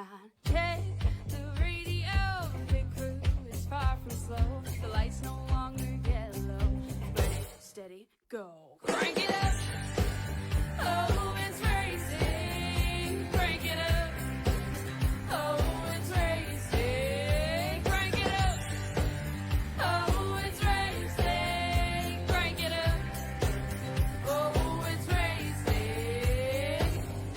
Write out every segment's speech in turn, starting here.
line. Check the radio, big crew is far from slow. The lights no longer yellow. Ready, steady, go. Crank it up. Oh, it's racing. Crank it up. Oh, it's racing. Crank it up. Oh, it's racing. Crank it up. Oh, it's racing.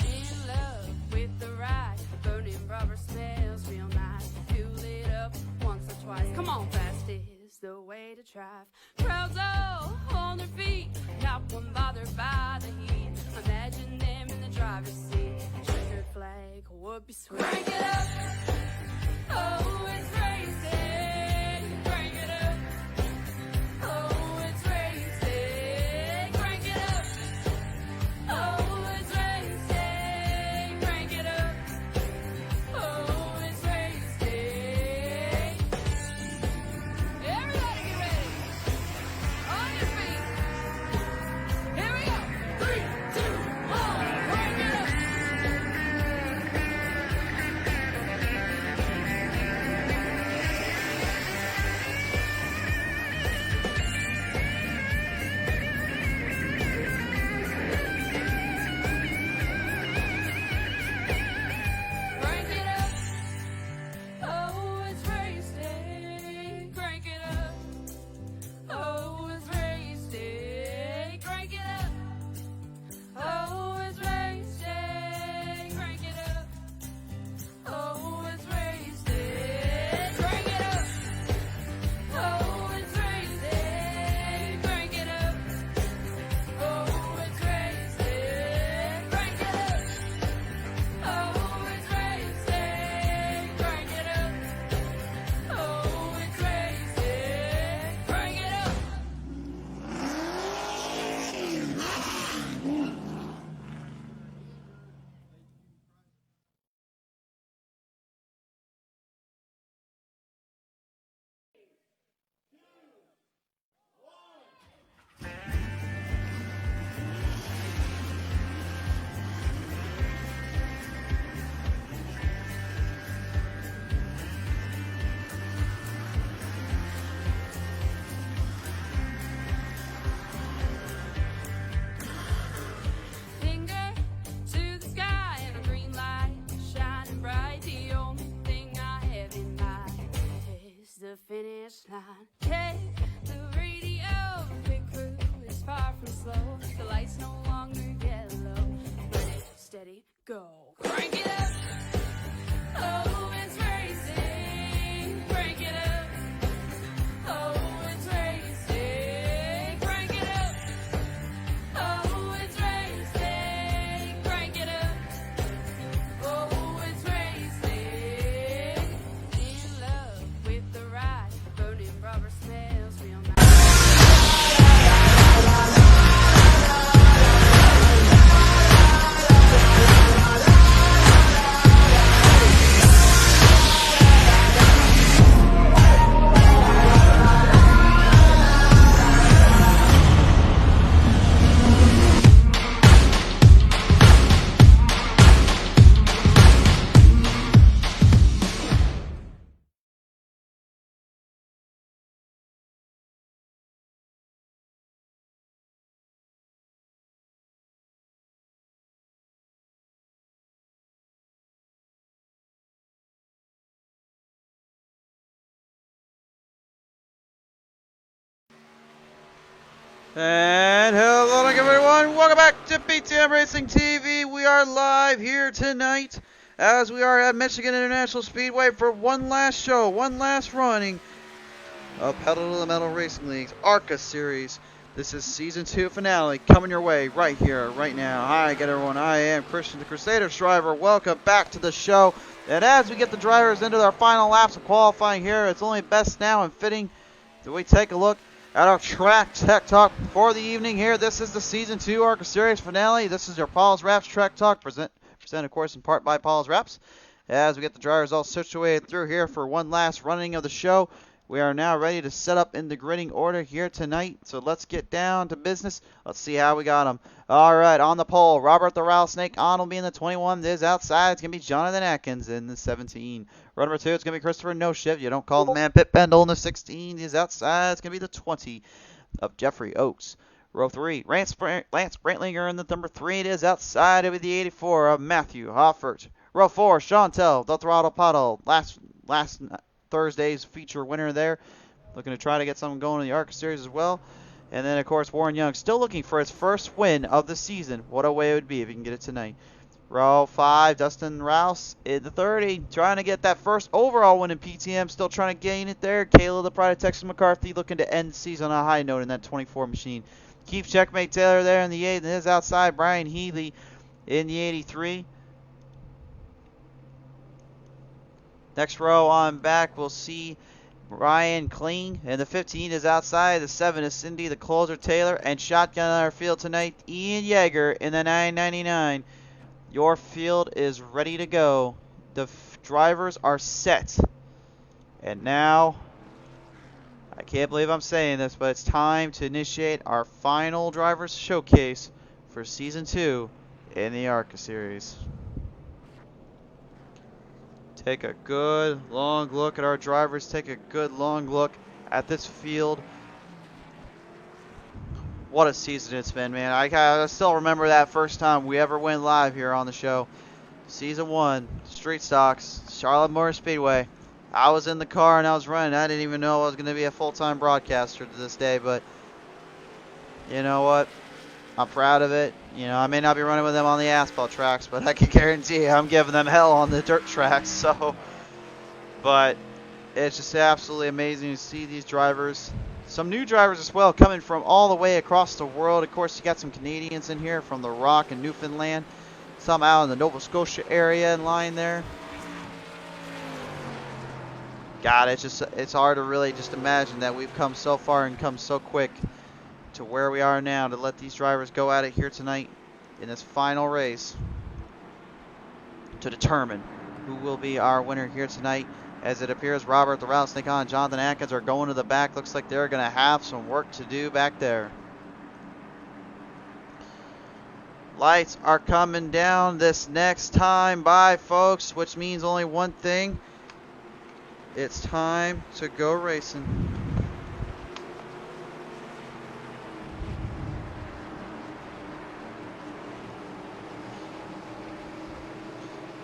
In love with the ride. Burning rubber smells real nice. Fuel it up once or twice. Come on, fast is the way to drive. Crowds all on their feet. Not one bothered by the heat. Imagine them in the driver's seat. Checkered flag would be sweet. Crank it up. Oh, it's racing. Crank it up. Oh, it's racing. Crank it up. Oh, it's racing. Crank it up. Oh, it's racing. Everybody get ready. On your feet. Here we go. 3, 2, 1. Crank it up. Crank it up. Oh, it's racing. Crank it up. Oh, it's racing. Crank it up. Oh, it's racing. Crank it up. Oh, it's racing. Crank it up. Oh, it's racing. Crank it up. Oh, it's racing. Crank it up. Oh, it's racing. Crank it up. Oh, it's racing. Crank it up. Finger to the sky and a green light shining bright. The only thing I have in mind is the finish line. Check the radio, big crew is far from slow. The lights no longer yellow. Ready, steady, go. Crank it up. Oh, it's racing. Crank it up. Oh, it's racing. Crank it up. Oh, it's racing. Crank it up. Oh, it's racing. In love with the ride. Burning rubber smells real nice. And hello again, everyone. Welcome back to PTM Racing TV. We are live here tonight as we are at Michigan International Speedway for one last show, one last running of Pedal to the Metal Racing League's ARCA series. This is season 2 finale coming your way right here, right now. Hi again, everyone. I am Christian, the Crusaders driver. Welcome back to the show. And as we get the drivers into their final laps of qualifying here, it's only best now and fitting that we take a look at our track tech talk for the evening here. This is the season 2 ARCA series finale. This is your Pottlez Wrapz track talk, presented of course in part by Pottlez Wrapz. As we get the drivers all situated through here for one last running of the show, We are now ready to set up in the gridding order here tonight. So let's get down to business. Let's see how we got them. All right, on the pole, Robert the Rattlesnake on will be in the 21. This outside, it's going to be Jonathan Atkins in the 17. Row number 2, it's going to be Christopher No Shift. You don't call the man Pit Bendel in the 16. He's outside, it's going to be the 20 of Jeffrey Oakes. Row 3, Lance Brantlinger in the number 3. It is outside, it'll be the 84 of Matthew Hoffert. Row 4, Chantel, the Throttle Puddle. Last Thursday's feature winner there. Looking to try to get something going in the ARCA series as well. And then, of course, Warren Young still looking for his first win of the season. What a way it would be if he can get it tonight. Row 5, Dustin Rouse in the 30. Trying to get that first overall win in PTM. Still trying to gain it there. Kayla, the Pride of Texas McCarthy, looking to end the season on a high note in that 24 machine. Keith Checkmate Taylor there in the 8. And his outside, Brian Healy in the 83. Next row on back, we'll see Ryan Kling, and the 15 is outside. The 7 is Cindy, the closer Taylor, and shotgun on our field tonight, Ian Yeager in the 999. Your field is ready to go. The drivers are set. And now, I can't believe I'm saying this, but it's time to initiate our final drivers showcase for Season 2 in the ARCA Series. Take a good long look at our drivers. Take a good long look at this field. What a season it's been, man. I still remember that first time we ever went live here on the show. Season 1, Street Stocks, Charlotte Motor Speedway. I was in the car and I was running. I didn't even know I was going to be a full-time broadcaster to this day, but you know what? I'm proud of it. You know, I may not be running with them on the asphalt tracks, but I can guarantee you I'm giving them hell on the dirt tracks. So, but it's just absolutely amazing to see these drivers. Some new drivers as well coming from all the way across the world. Of course, you got some Canadians in here from the Rock and Newfoundland. Some out in the Nova Scotia area in line there. God, it's hard to really just imagine that we've come so far and come so quick to where we are now to let these drivers go at it here tonight in this final race to determine who will be our winner here tonight. As it appears, Robert the Rattlesnake and Jonathan Atkins are going to the back. Looks like they're going to have some work to do back there. Lights are coming down this next time by, folks, which means only one thing. It's time to go racing.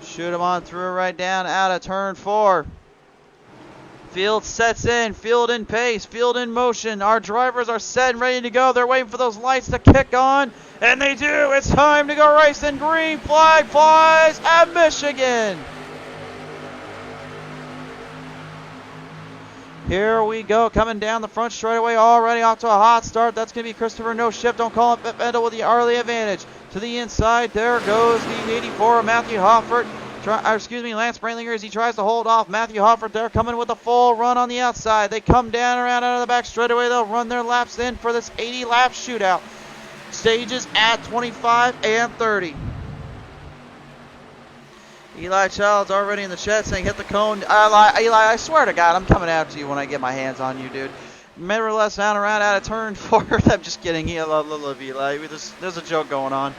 Shoot him on through right down out of turn 4. Field sets in, field in pace, field in motion. Our drivers are set and ready to go. They're waiting for those lights to kick on, and they do. It's time to go racing. Green flag flies at Michigan. Here we go, coming down the front straightaway already off to a hot start. That's going to be Christopher No Shift. Don't call it Pit Bendel with the early advantage. To the inside, there goes the 84, Matthew Hoffert. Lance Brandlinger as he tries to hold off Matthew Hoffert. They're coming with a full run on the outside. They come down around out of the back straightaway. They'll run their laps in for this 80-lap shootout. Stages at 25 and 30. Eli Child's already in the chat saying hit the cone. Eli, I swear to God, I'm coming after you when I get my hands on you, dude. Remember less down around out of turn 4. I'm just kidding. I love Eli. There's a joke going on.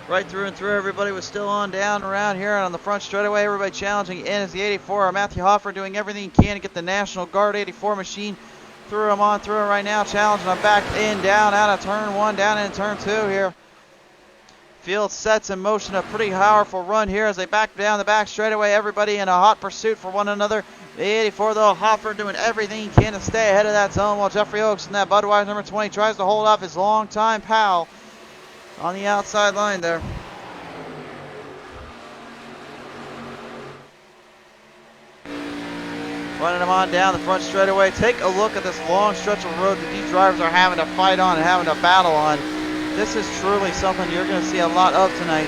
Right through and through, everybody was still on down around here on the front straightaway. Everybody challenging in is the 84. Matthew Hoffer doing everything he can to get the National Guard 84 machine through him on through right now. Challenging him back in, down out of turn 1, down in turn 2 here. Field sets in motion, a pretty powerful run here as they back down the back straightaway. Everybody in a hot pursuit for one another. The 84, though, Hoffer doing everything he can to stay ahead of that zone, while Jeffrey Oakes in that Budweiser number 20 tries to hold off his longtime pal on the outside line there. Running him on down the front straightaway. Take a look at this long stretch of road that these drivers are having to fight on and having to battle on. This is truly something you're going to see a lot of tonight.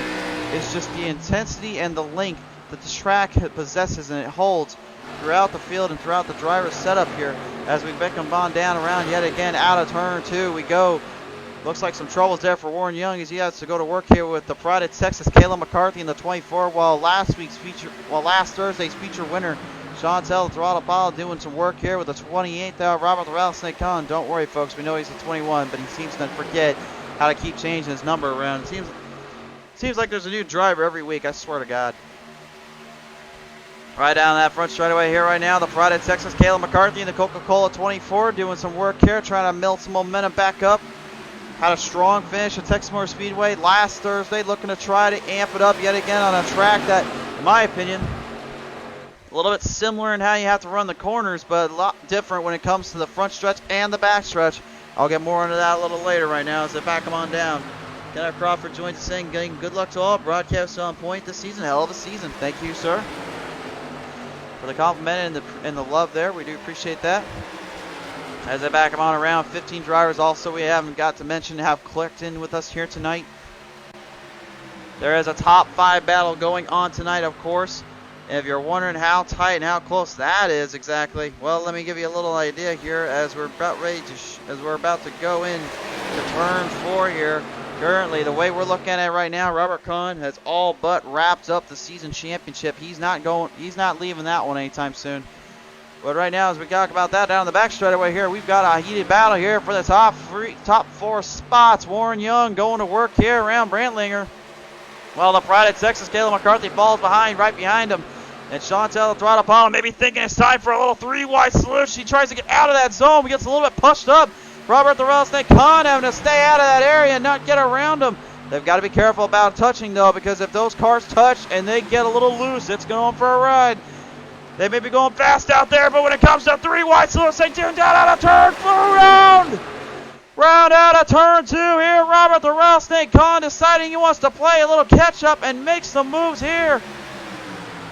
It's just the intensity and the length that the track possesses and it holds throughout the field and throughout the driver's setup here. As we beckon on down around yet again out of turn 2 we go. Looks like some troubles there for Warren Young as he has to go to work here with the Pride of Texas, Kayla McCarthy in the 24, while last Thursday's feature winner, Chantel, the Throttle Apollo, doing some work here with the 28th out. Robert the Rattlesnake Con. Don't worry, folks. We know he's a 21, but he seems to forget how to keep changing his number around. It seems like there's a new driver every week. I swear to God. Right down that front straightaway here right now. The Pride of Texas, Caleb McCarthy, and the Coca-Cola 24 doing some work here, trying to build some momentum back up. Had a strong finish at Texas Motor Speedway last Thursday, looking to try to amp it up yet again on a track that, in my opinion, a little bit similar in how you have to run the corners, but a lot different when it comes to the front stretch and the back stretch. I'll get more into that a little later right now as they back them on down. Kenneth Crawford joins us saying, good luck to all. Broadcast on point this season. Hell of a season. Thank you, sir, for the compliment and the love there. We do appreciate that. As they back them on around, 15 drivers also we haven't got to mention have clicked in with us here tonight. There is a top 5 battle going on tonight, of course. And if you're wondering how tight and how close that is exactly, well, let me give you a little idea here as we're about to go in to turn 4 here. Currently, the way we're looking at it right now, Robert Kahn has all but wrapped up the season championship. He's not leaving that one anytime soon. But right now, as we talk about that down the back straightaway here, we've got a heated battle here for the top 4 spots. Warren Young going to work here around Brantlinger. Well, the Pride of Texas, Caleb McCarthy falls right behind him. And Chantel, the Throttle Apollo, maybe thinking it's time for a little 3-wide solution. She tries to get out of that zone, but gets a little bit pushed up. Robert the Rattlesnake Con having to stay out of that area and not get around him. They've got to be careful about touching, though, because if those cars touch and they get a little loose, it's going for a ride. They may be going fast out there, but when it comes to 3-wide solution, they tune down out of turn 4 round. Round out of turn 2 here. Robert the Rattlesnake Con deciding he wants to play a little catch-up and make some moves here.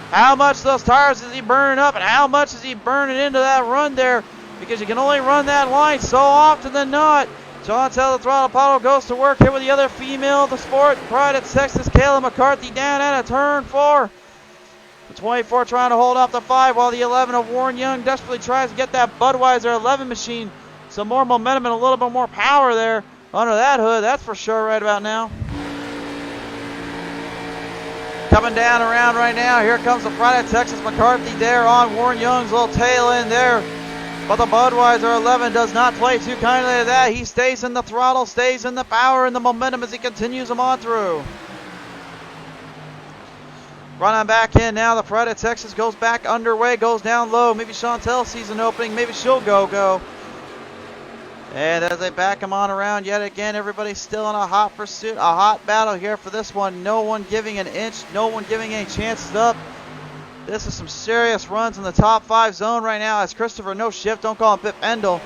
How much those tires is he burning up and how much is he burning into that run there? Because you can only run that line so often than not. Chantel, the Throttle Apollo, goes to work here with the other female of the sport. Pride of Texas, Kayla McCarthy down out of turn 4. The 24 trying to hold off the 5 while the 11 of Warren Young desperately tries to get that Budweiser 11 machine. Some more momentum and a little bit more power there under that hood. That's for sure right about now. Coming down around right now, here comes the Pride of Texas McCarthy there on Warren Young's little tail end there. But the Budweiser 11 does not play too kindly to that. He stays in the throttle, stays in the power and the momentum as he continues them on through. Running back in now, the Pride of Texas goes back underway, goes down low. Maybe Chantel sees an opening, maybe she'll go. And as they back him on around yet again, everybody's still in a hot pursuit, a hot battle here for this one. No one giving an inch, no one giving any chances up. This is some serious runs in the top 5 zone right now as Christopher No Shift, don't call him Pip Endel.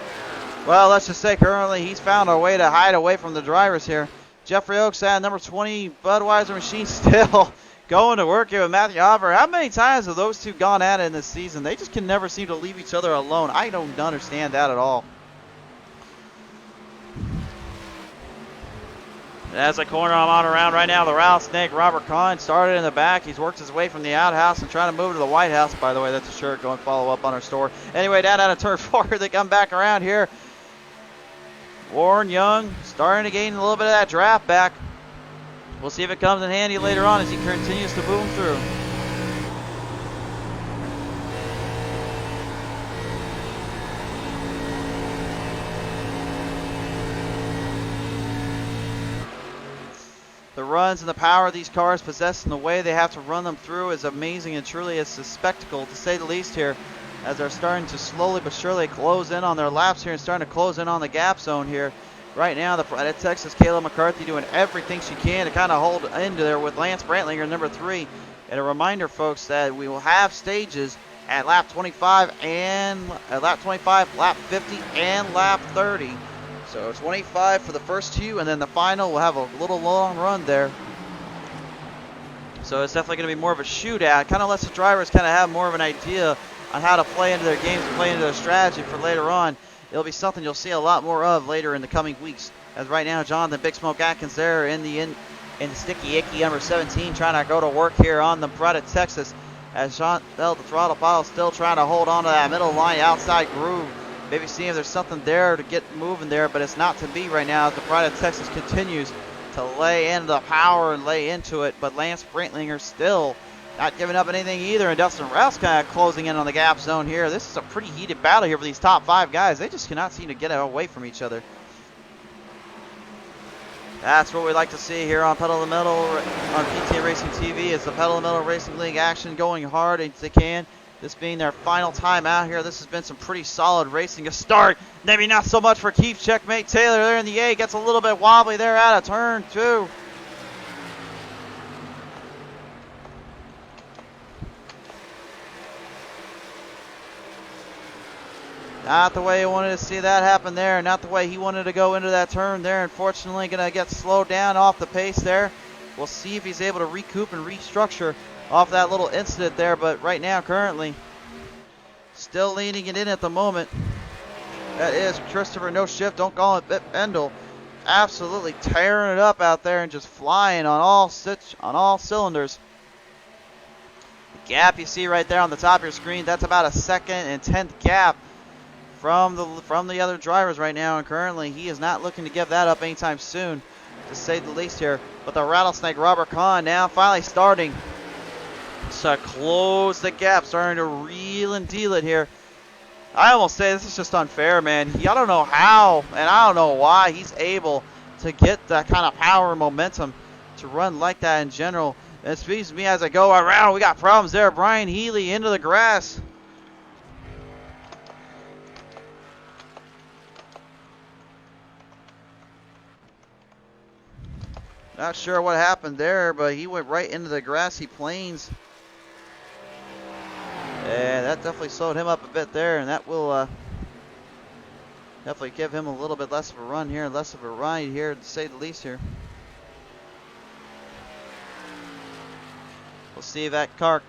Well, let's just say currently he's found a way to hide away from the drivers here. Jeffrey Oaks at number 20 Budweiser machine still going to work here with Matthew Hopper. How many times have those two gone at it in this season? They just can never seem to leave each other alone. I don't understand that at all. As I corner him on around right now, the Rattlesnake, Robert Kahn, started in the back. He's worked his way from the outhouse and trying to move to the White House. By the way, that's a shirt. Go and follow up on our store. Anyway, down out of turn 4, they come back around here. Warren Young starting to gain a little bit of that draft back. We'll see if it comes in handy later on as he continues to boom through. The runs and the power of these cars possess and the way they have to run them through is amazing and truly it's a spectacle to say the least here as they're starting to slowly but surely close in on their laps here and starting to close in on the gap zone here. Right now, the Pride of Texas, Kayla McCarthy doing everything she can to kind of hold into there with Lance Brantlinger, number 3. And a reminder, folks, that we will have stages at lap 25, lap 50, and lap 30. So 25 for the first 2, and then the final will have a little long run there. So it's definitely going to be more of a shootout. Kind of lets the drivers kind of have more of an idea on how to play into their games, play into their strategy for later on. It'll be something you'll see a lot more of later in the coming weeks. As right now, Jonathan Big Smoke Atkins there in the sticky icky number 17 trying to go to work here on the Pride of Texas. As Chantel, the Throttle Apollo, still trying to hold on to that middle line outside groove. Maybe seeing if there's something there to get moving there, but it's not to be right now as the Pride of Texas continues to lay in the power and lay into it. But Lance Brantlinger still not giving up anything either, and Dustin Rouse kind of closing in on the gap zone here. This is a pretty heated battle here for these top 5 guys. They just cannot seem to get away from each other. That's what we like to see here on Pedal to the Metal on PTM Racing TV. It's the Pedal to the Metal Racing League action going hard as they can. This being their final time out here. This has been some pretty solid racing. A start, maybe not so much for Keith Checkmate Taylor there in the A. Gets a little bit wobbly there out of turn 2. Not the way he wanted to see that happen there. Not the way he wanted to go into that turn there. Unfortunately, going to get slowed down off the pace there. We'll see if he's able to recoup and restructure off that little incident there. But right now, currently, still leaning it in at the moment. That is Christopher No Shift. Don't call it Bendel. Absolutely tearing it up out there and just flying on all cylinders. The gap you see right there on the top of your screen, that's about a 2nd and 10th gap from the other drivers right now, and currently he is not looking to give that up anytime soon, to say the least here. But the Rattlesnake Robert Kahn now finally starting to close the gap, starting to reel and deal it here. I almost say this is just unfair, man. I don't know how, and I don't know why he's able to get that kind of power and momentum to run like that in general. And it speaks to me as I go around. We got problems there. Brian Healy into the grass. Not sure what happened there, but he went right into the grassy plains. And that definitely slowed him up a bit there, and that will definitely give him a little bit less of a run here, less of a ride here, to say the least here. We'll see if that car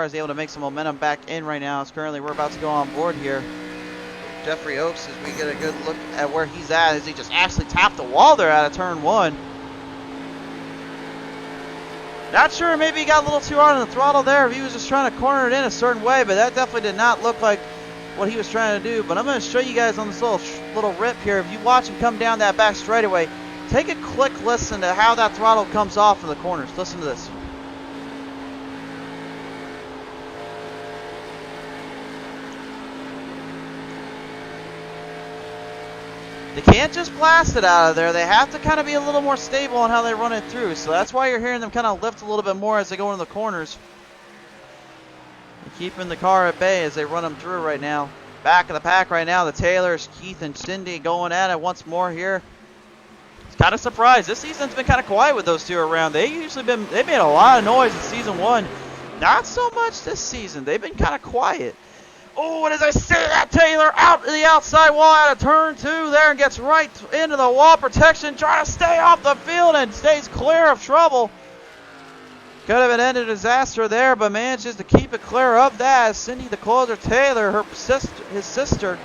is able to make some momentum back in right now. As currently we're about to go on board here. Jeffrey Oaks, as we get a good look at where he's at, as he just actually tapped the wall there out of turn 1. Not sure, maybe he got a little too hard on the throttle there if he was just trying to corner it in a certain way, but that definitely did not look like what he was trying to do. But I'm going to show you guys on this little rip here. If you watch him come down that back straightaway, take a quick listen to how that throttle comes off in the corners. Listen to this. They can't just blast it out of there. They have to kind of be a little more stable on how they run it through. So that's why you're hearing them kind of lift a little bit more as they go into the corners. And keeping the car at bay as they run them through right now. Back of the pack right now, the Taylors, Keith and Cindy going at it once more here. It's kind of surprised. This season's been kind of quiet with those two around. They made a lot of noise in season 1. Not so much this season. They've been kind of quiet. Oh, and as I say that, Taylor out to the outside wall out of turn 2 there and gets right into the wall protection, trying to stay off the field and stays clear of trouble. Could have ended a disaster there, but manages to keep it clear of that. Cindy the Closer Taylor, his sister,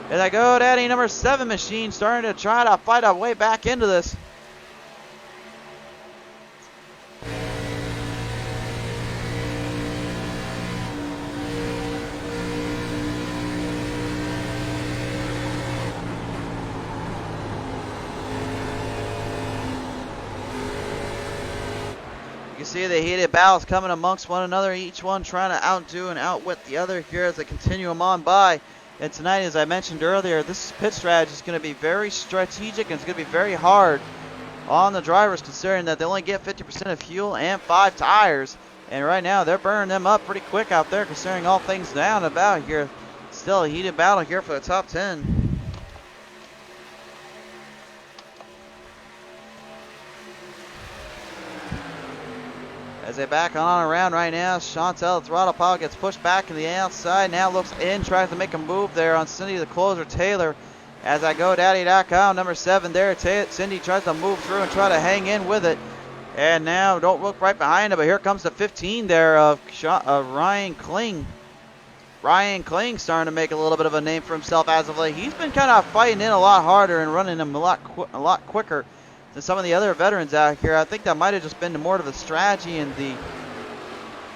and I go daddy number 7 machine, starting to try to fight our way back into this. You see the heated battles coming amongst one another, each one trying to outdo and outwit the other here as they continue them on by. And tonight, as I mentioned earlier, this pit strategy is going to be very strategic and it's going to be very hard on the drivers, considering that they only get 50% of fuel and 5 tires. And right now, they're burning them up pretty quick out there, considering all things down about here. Still a heated battle here for the top 10. As they back on around right now, Chantel, the throttle pile gets pushed back to the outside. Now looks in, tries to make a move there on Cindy the Closer Taylor. As I go daddy.com, number 7 there. Cindy tries to move through and try to hang in with it. And now don't look right behind it, but here comes the 15 there of Ryan Kling. Ryan Kling starting to make a little bit of a name for himself as of late. He's been kind of fighting in a lot harder and running them a lot quicker than some of the other veterans out here. I think that might have just been more of the strategy and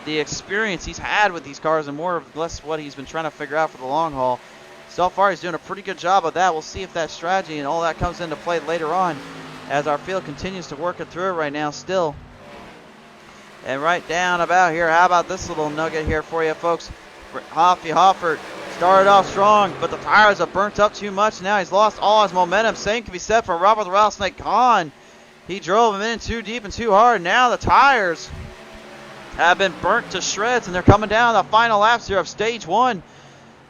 the experience he's had with these cars and more or less what he's been trying to figure out for the long haul. So far, he's doing a pretty good job of that. We'll see if that strategy and all that comes into play later on as our field continues to work it through right now still. And right down about here, how about this little nugget here for you, folks? Hoffy Hoffert started off strong, but the tires have burnt up too much. Now he's lost all his momentum. Same can be said for Robert the Rattlesnake Khan. He drove him in too deep and too hard. Now the tires have been burnt to shreds, and they're coming down the final laps here of stage 1.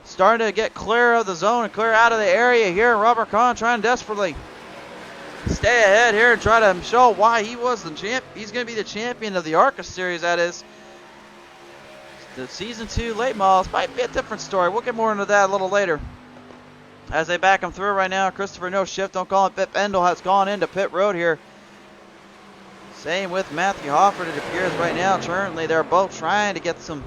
Starting to get clear of the zone and clear out of the area here. Robert Khan trying desperately stay ahead here and try to show why he was the champ. He's going to be the champion of the ARCA series, that is. The Season 2 late models might be a different story. We'll get more into that a little later. As they back him through right now, Christopher No Shift, don't call it, Bip Endel has gone into pit road here. Same with Matthew Hoffert, it appears right now. Currently, they're both trying to get some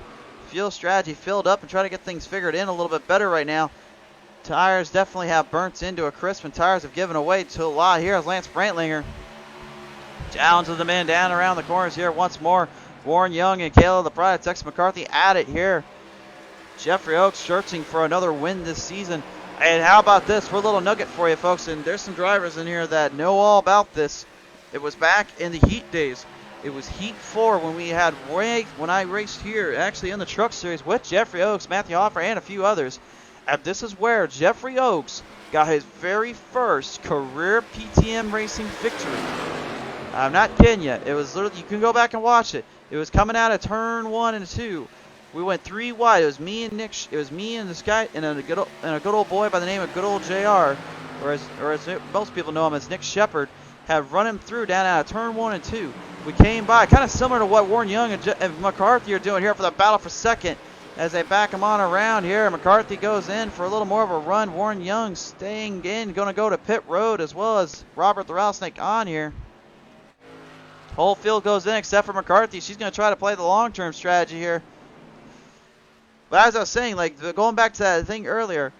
fuel strategy filled up and try to get things figured in a little bit better right now. Tires definitely have burnt into a crisp, and tires have given away to a lot. Here is Lance Brantlinger. Down to the man down around the corners here once more. Warren Young and Caleb the Pride, Tex McCarthy at it here. Jeffrey Oaks searching for another win this season. And how about this for a little nugget for you, folks? And there's some drivers in here that know all about this. It was back in the heat days. It was Heat 4 when I raced here, actually in the Truck Series with Jeffrey Oaks, Matthew Hoffer, and a few others. And this is where Jeffrey Oaks got his very first career PTM Racing victory. I'm not kidding you. It was literally, you can go back and watch it. It was coming out of turn 1 and 2. We went 3 wide. It was me and Nick. It was me and this guy and a good old boy by the name of Good Old JR, or as most people know him as Nick Shepard, have run him through down out of turn 1 and 2. We came by, kind of similar to what Warren Young and McCarthy are doing here for the battle for second. As they back him on around here, McCarthy goes in for a little more of a run. Warren Young staying in, going to go to pit road, as well as Robert the Rattlesnake on here. Whole field goes in except for McCarthy. She's going to try to play the long-term strategy here. But as I was saying, like going back to that thing earlier,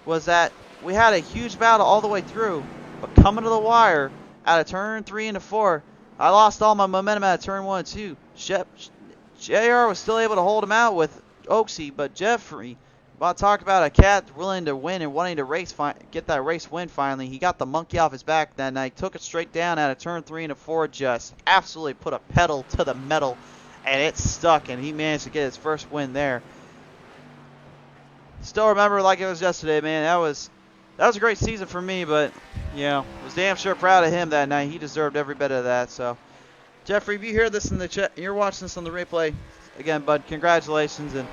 was that we had a huge battle all the way through, but coming to the wire out of turn 3 and 4, I lost all my momentum out of turn 1 and 2. JR was still able to hold him out with Oaksy, but Jeffrey, talk about a cat willing to win and wanting to get that race win finally. He got the monkey off his back that night, took it straight down out of turn 3 and 4, just absolutely put a pedal to the metal, and it stuck, and he managed to get his first win there. Still remember like it was yesterday, man. That was a great season for me, but was damn sure proud of him that night. He deserved every bit of that. So, Jeffrey, if you hear this in the chat, you're watching this on the replay, again, bud, congratulations, and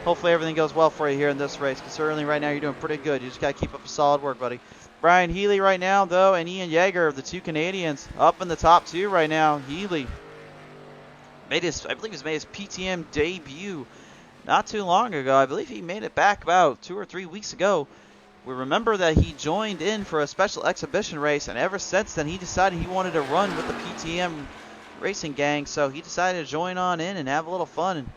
hopefully everything goes well for you here in this race, because certainly right now you're doing pretty good. You just got to keep up the solid work, buddy. Brian Healy right now, though, and Ian Yeager, the two Canadians, up in the top 2 right now. Healy I believe he's made his PTM debut not too long ago. I believe he made it back about 2 or 3 weeks ago. We remember that he joined in for a special exhibition race, and ever since then he decided he wanted to run with the PTM Racing gang, so he decided to join on in and have a little fun. And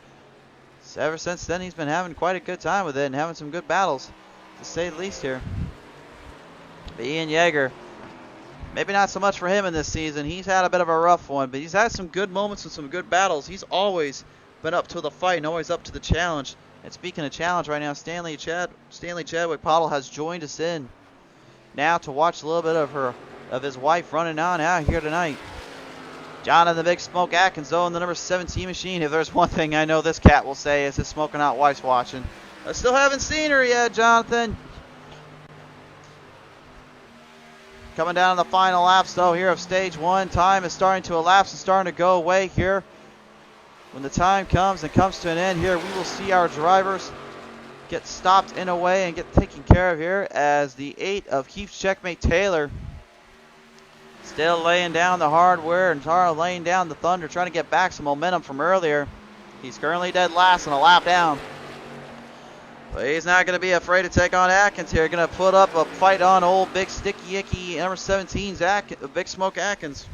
so ever since then he's been having quite a good time with it and having some good battles, to say the least here. But Ian Yeager, maybe not so much for him in this season. He's had a bit of a rough one, but he's had some good moments and some good battles. He's always been up to the fight and always up to the challenge. And speaking of challenge right now, Stanley Chadwick Pottle has joined us in now to watch a little bit of his wife running on out here tonight. John and the Big Smoke Atkins, though, in the number 17 machine. If there's one thing I know this cat will say, is his smoking hot wife's watching. I still haven't seen her yet, Jonathan. Coming down to the final laps, though, here of stage 1. Time is starting to elapse and starting to go away here. When the time comes and comes to an end here, we will see our drivers get stopped in a way and get taken care of here, as the 8 of Keith Checkmate Taylor still laying down the hardware and laying down the thunder, trying to get back some momentum from earlier. He's currently dead last and a lap down. But he's not going to be afraid to take on Atkins here. Going to put up a fight on old Big Sticky Icky number 17's Big Smoke Atkins.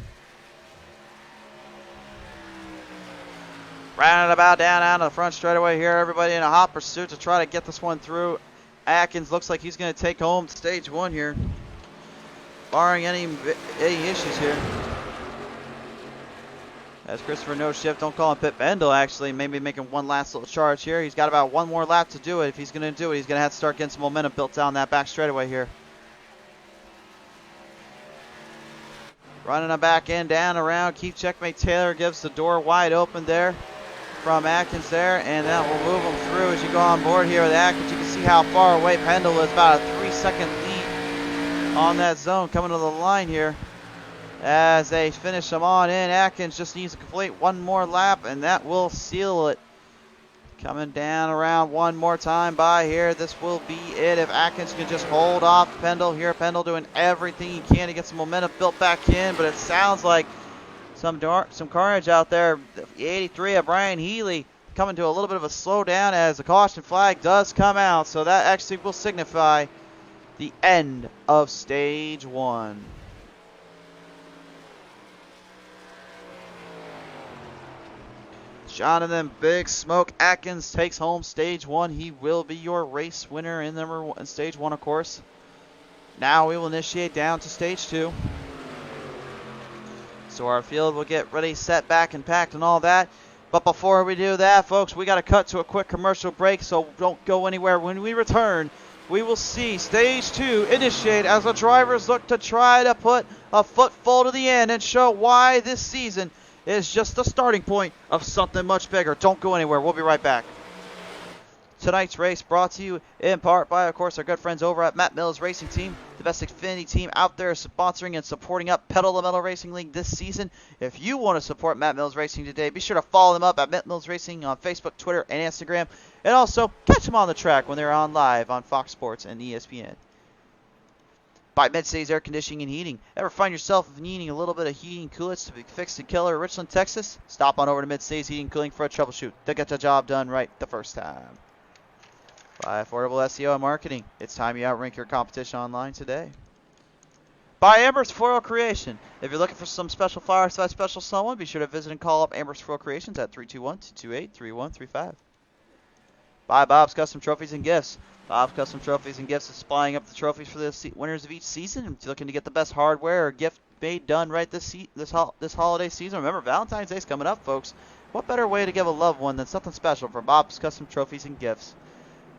Rounding about down out of the front straightaway here. Everybody in a hot pursuit to try to get this one through. Atkins looks like he's going to take home stage 1 here, barring any issues here. As Christopher No Shift, don't call him Pit Bendel, actually, maybe making one last little charge here. He's got about one more lap to do it. If he's going to do it, he's going to have to start getting some momentum built down that back straightaway here. Running a back end down around. Keith Checkmate Taylor gives the door wide open there from Atkins there, and that will move them through as you go on board here with Atkins. You can see how far away Pendle is, about a 3-second lead on that zone coming to the line here as they finish them on in. Atkins just needs to complete one more lap, and that will seal it. Coming down around one more time by here. This will be it if Atkins can just hold off Pendle here. Pendle doing everything he can to get some momentum built back in, but it sounds like some carnage out there. The 83 of Brian Healy coming to a little bit of a slowdown as the caution flag does come out, so that actually will signify the end of stage 1. Jonathan Big Smoke Atkins takes home stage 1. He will be your race winner in stage 1, of course. Now we will initiate down to stage 2. So our field will get ready, set, back, and packed and all that. But before we do that, folks, we got to cut to a quick commercial break, so don't go anywhere. When we return, we will see stage 2 initiate as the drivers look to try to put a foot full to the end and show why this season is just the starting point of something much bigger. Don't go anywhere. We'll be right back. Tonight's race brought to you in part by, of course, our good friends over at Matt Mills Racing Team, the best Xfinity team out there sponsoring and supporting up Pedal the Metal Racing League this season. If you want to support Matt Mills Racing today, be sure to follow them up at Matt Mills Racing on Facebook, Twitter, and Instagram. And also, catch them on the track when they're on live on Fox Sports and ESPN. By Midstays Air Conditioning and Heating. Ever find yourself needing a little bit of heating coolants to be fixed in Keller, Richland, Texas? Stop on over to Midstays Heating and Cooling for a troubleshoot. They'll get the job done right the first time. By Affordable SEO and Marketing. It's time you outrank your competition online today. By Amber's Floral Creation. If you're looking for some special flowers by special someone, be sure to visit and call up Amber's Floral Creations at 321-228-3135. By Bob's Custom Trophies and Gifts. Bob's Custom Trophies and Gifts is supplying up the trophies for the winners of each season. If you're looking to get the best hardware or gift made done right this holiday season, remember Valentine's Day is coming up, folks. What better way to give a loved one than something special from Bob's Custom Trophies and Gifts?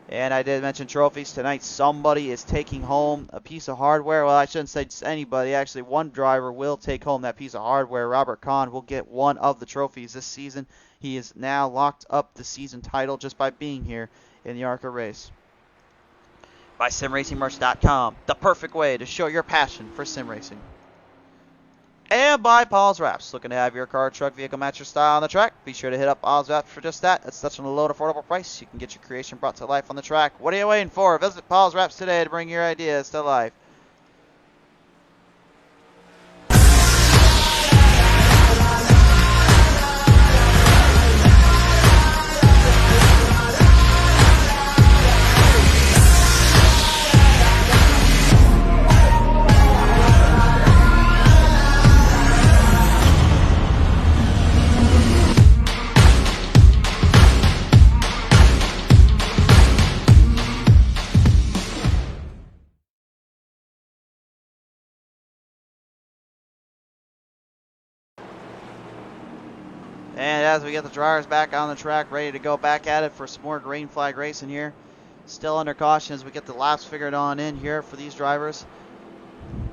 And I did mention trophies tonight. Somebody is taking home a piece of hardware. Well, I shouldn't say just anybody. Actually, one driver will take home that piece of hardware. Robert Kahn will get one of the trophies this season. He is now locked up the season title just by being here in the ARCA race. By SimRacingMerch.com, the perfect way to show your passion for sim racing. And by Pottlez Wrapz, looking to have your car, truck, vehicle match your style on the track? Be sure to hit up Pottlez Wrapz for just that. At such a low, affordable price, you can get your creation brought to life on the track. What are you waiting for? Visit Pottlez Wrapz today to bring your ideas to life. And as we get the drivers back on the track, ready to go back at it for some more green flag racing here. Still under caution as we get the laps figured on in here for these drivers.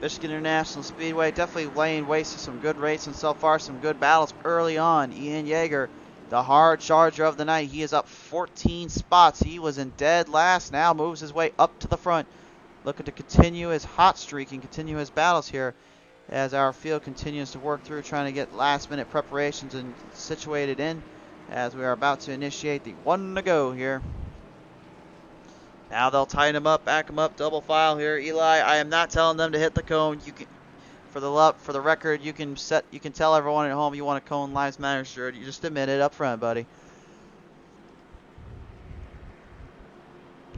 Michigan International Speedway definitely laying waste to some good racing so far, some good battles early on. Ian Yeager, the hard charger of the night, he is up 14 spots. He was in dead last, now moves his way up to the front. Looking to continue his hot streak and continue his battles here, as our field continues to work through trying to get last minute preparations and situated in as we are about to initiate the one to go here. Now they'll tighten him up, back him up, double file here. Eli, I am not telling them to hit the cone. You can, for the record, you can tell everyone at home you want a Cone Lives Matter shirt. You just admit it up front, buddy.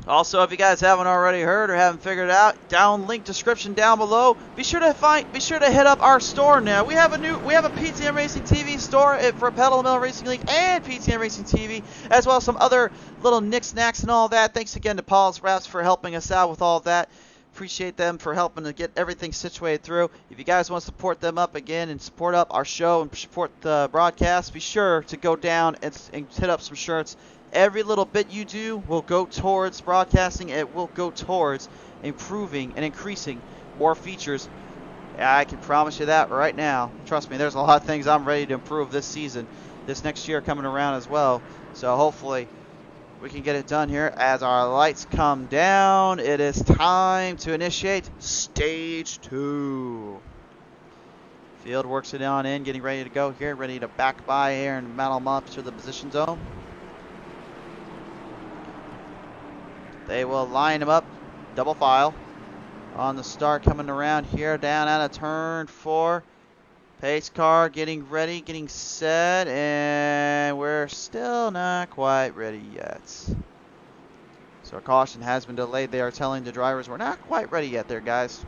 Also, if you guys haven't already heard or haven't figured it out, link description down below. Be sure to hit up our store now. We have a PTM Racing TV store for Pedal the Metal Racing League and PTM Racing TV, as well as some other little knickknacks and all that. Thanks again to Pottlez Wrapz for helping us out with all that. Appreciate them for helping to get everything situated through. If you guys want to support them up again and support up our show and support the broadcast, be sure to go down and hit up some shirts. Every little bit you do will go towards broadcasting. It will go towards improving and increasing more features I can promise you that right now. Trust me, there's a lot of things I'm ready to improve this season, this next year coming around as well. So hopefully we can get it done here as our lights come down. It is time to initiate stage 2. Field works it on in, getting ready to go here, ready to back by here and mount them up to the position zone. They will line them up, double file. On the start, coming around here, down out of turn 4. Pace car getting ready, getting set, and we're still not quite ready yet. So caution has been delayed. They are telling the drivers we're not quite ready yet there, guys.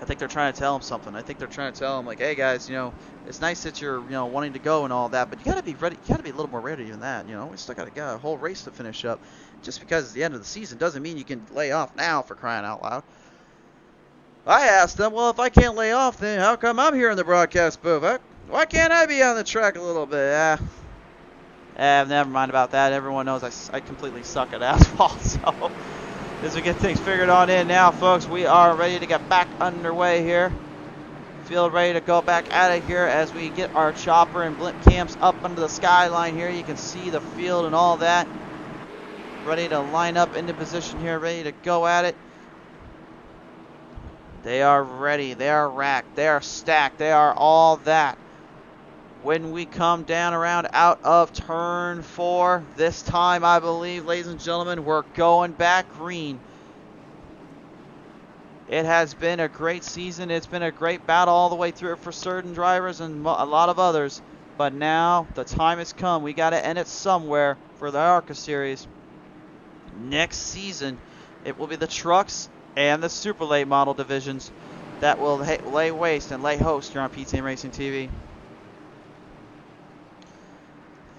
I think they're trying to tell them something. I think they're trying to tell them, like, hey guys, you know, it's nice that you're, you know, wanting to go and all that, but you gotta be ready. You gotta be a little more ready than that. You know, we still got a whole race to finish up. Just because it's the end of the season doesn't mean you can lay off now, for crying out loud. I asked them, well, if I can't lay off, then how come I'm here in the broadcast booth? Why can't I be on the track a little bit? Never mind about that. Everyone knows I completely suck at asphalt, so as we get things figured on in now, folks, we are ready to get back underway here. Field ready to go back at it here as we get our chopper and blimp cams up under the skyline here. You can see the field and all that. Ready to line up into position here, ready to go at it. They are ready. They are racked. They are stacked. They are all that. When we come down around out of turn 4, this time I believe, ladies and gentlemen, we're going back green. It has been a great season. It's been a great battle all the way through for certain drivers and a lot of others. But now the time has come. We got to end it somewhere for the ARCA series. Next season, it will be the trucks and the super late model divisions that will lay waste and lay host here on PTM Racing TV.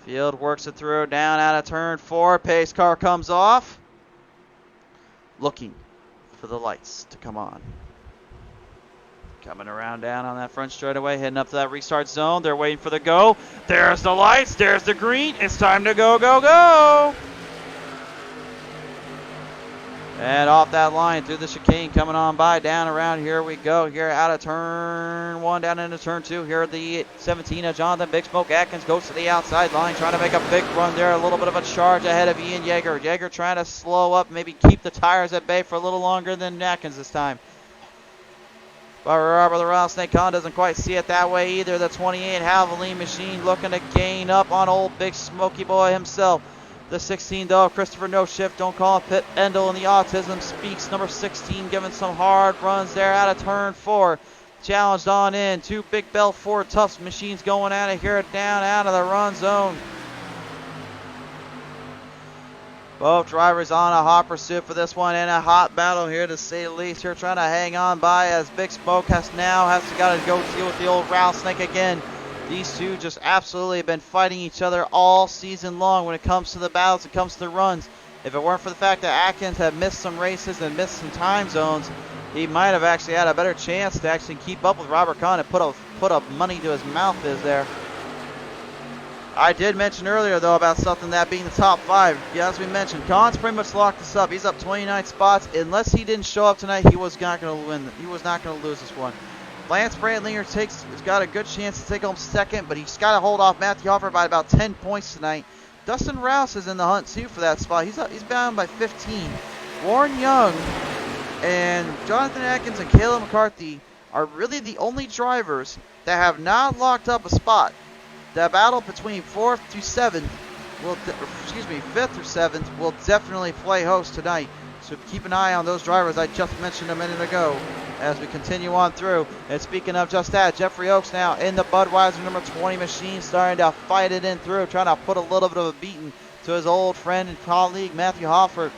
Field works it through, down out of turn 4. Pace car comes off. Looking for the lights to come on. Coming around down on that front straightaway, heading up to that restart zone. They're waiting for the go. There's the lights. There's the green. It's time to go, go, go. And off that line through the chicane, coming on by, down around, here we go. Here out of turn 1, down into turn 2. Here the 17 of Jonathan Big Smoke Atkins goes to the outside line, trying to make a big run there. A little bit of a charge ahead of Ian Yeager. Yeager trying to slow up, maybe keep the tires at bay for a little longer than Atkins this time. But Robert the Rattlesnake Khan doesn't quite see it that way either. The 28 Havoline machine looking to gain up on old Big Smoky Boy himself. The 16, though, Christopher No Shift, don't call it Pip Endel, and the Autism Speaks, number 16, giving some hard runs there out of turn 4. Challenged on in. 2 Big Bell Ford Tufts machines going at it here, down out of the run zone. Both drivers on a hot pursuit for this one, and a hot battle here to say the least. Here trying to hang on by as Big Smoke has to go deal with the old Rattlesnake again. These two just absolutely have been fighting each other all season long when it comes to the battles, it comes to the runs. If it weren't for the fact that Atkins had missed some races and missed some time zones, he might have actually had a better chance to actually keep up with Robert Kahn and put up money to his mouth is there. I did mention earlier, though, about something that being the top 5. Yeah, as we mentioned, Kahn's pretty much locked this up. He's up 29 spots. Unless he didn't show up tonight, he was not going to win. He was not going to lose this one. Lance Brandlinger has got a good chance to take home second, but he's got to hold off Matthew Hoffer by about 10 points tonight. Dustin Rouse is in the hunt, too, for that spot. He's bound by 15. Warren Young and Jonathan Atkins and Kayla McCarthy are really the only drivers that have not locked up a spot. The battle between 5th through 7th will definitely play host tonight. So keep an eye on those drivers I just mentioned a minute ago as we continue on through. And speaking of just that, Jeffrey Oaks now in the Budweiser number 20 machine, starting to fight it in through, trying to put a little bit of a beating to his old friend and colleague Matthew Hoffert.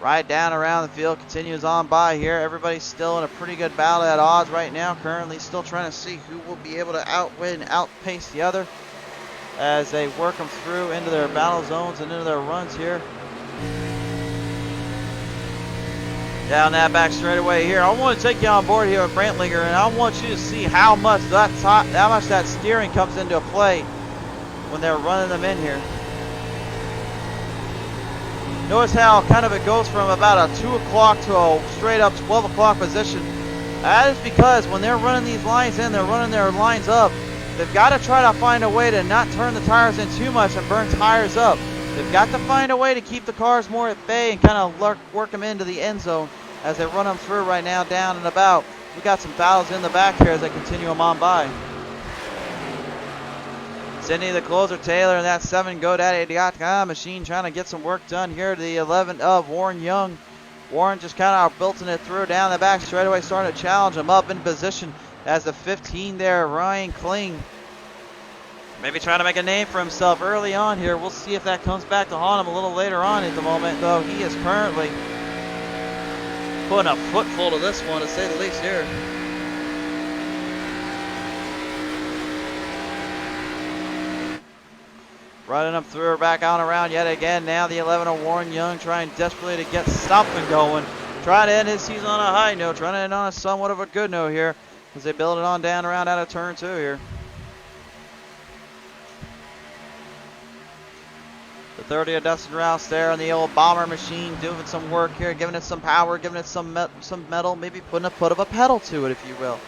Right down around the field, continues on by here. Everybody's still in a pretty good battle at odds right now. Currently still trying to see who will be able to outwin and outpace the other as they work them through into their battle zones and into their runs here. Down that back straightaway here. I want to take you on board here with Brantlinger, and I want you to see how much that steering comes into play when they're running them in here. Notice how kind of it goes from about a 2 o'clock to a straight up 12 o'clock position. That is because when they're running these lines in, they're running their lines up. They've got to try to find a way to not turn the tires in too much and burn tires up. They've got to find a way to keep the cars more at bay and kind of work them into the end zone as they run them through right now down and about. We got some battles in the back here as they continue them on by. Cindy the closer, Taylor, and that 7 GoDaddy.com machine trying to get some work done here to the 11 of Warren Young. Warren just kind of belting it through down the back straightaway, starting to challenge him up in position as the 15 there, Ryan Kling. Maybe trying to make a name for himself early on here. We'll see if that comes back to haunt him a little later on at the moment, though. He is currently putting a footful to this one, to say the least here. Running up through her back on around yet again. Now the 11 of Warren Young trying desperately to get something going. Trying to end his season on a high note. Trying to end on a somewhat of a good note here as they build it on down around out of turn 2 here. The 30 of Dustin Rouse there on the old bomber machine, doing some work here, giving it some power, giving it some metal, maybe putting a foot of a pedal to it, if you will.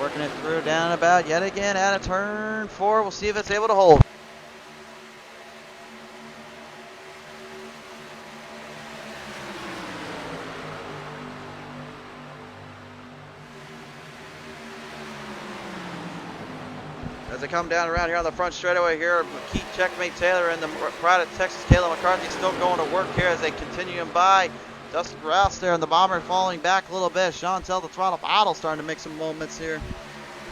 Working it through down and about yet again out of turn 4. We'll see if it's able to hold. As they come down around here on the front straightaway here, Keith Checkmate Taylor and the pride of Texas, Kayla McCarthy, still going to work here as they continue him by. Dustin Rouse there and the bomber falling back a little bit. Chantel the throttle bottle starting to make some moments here.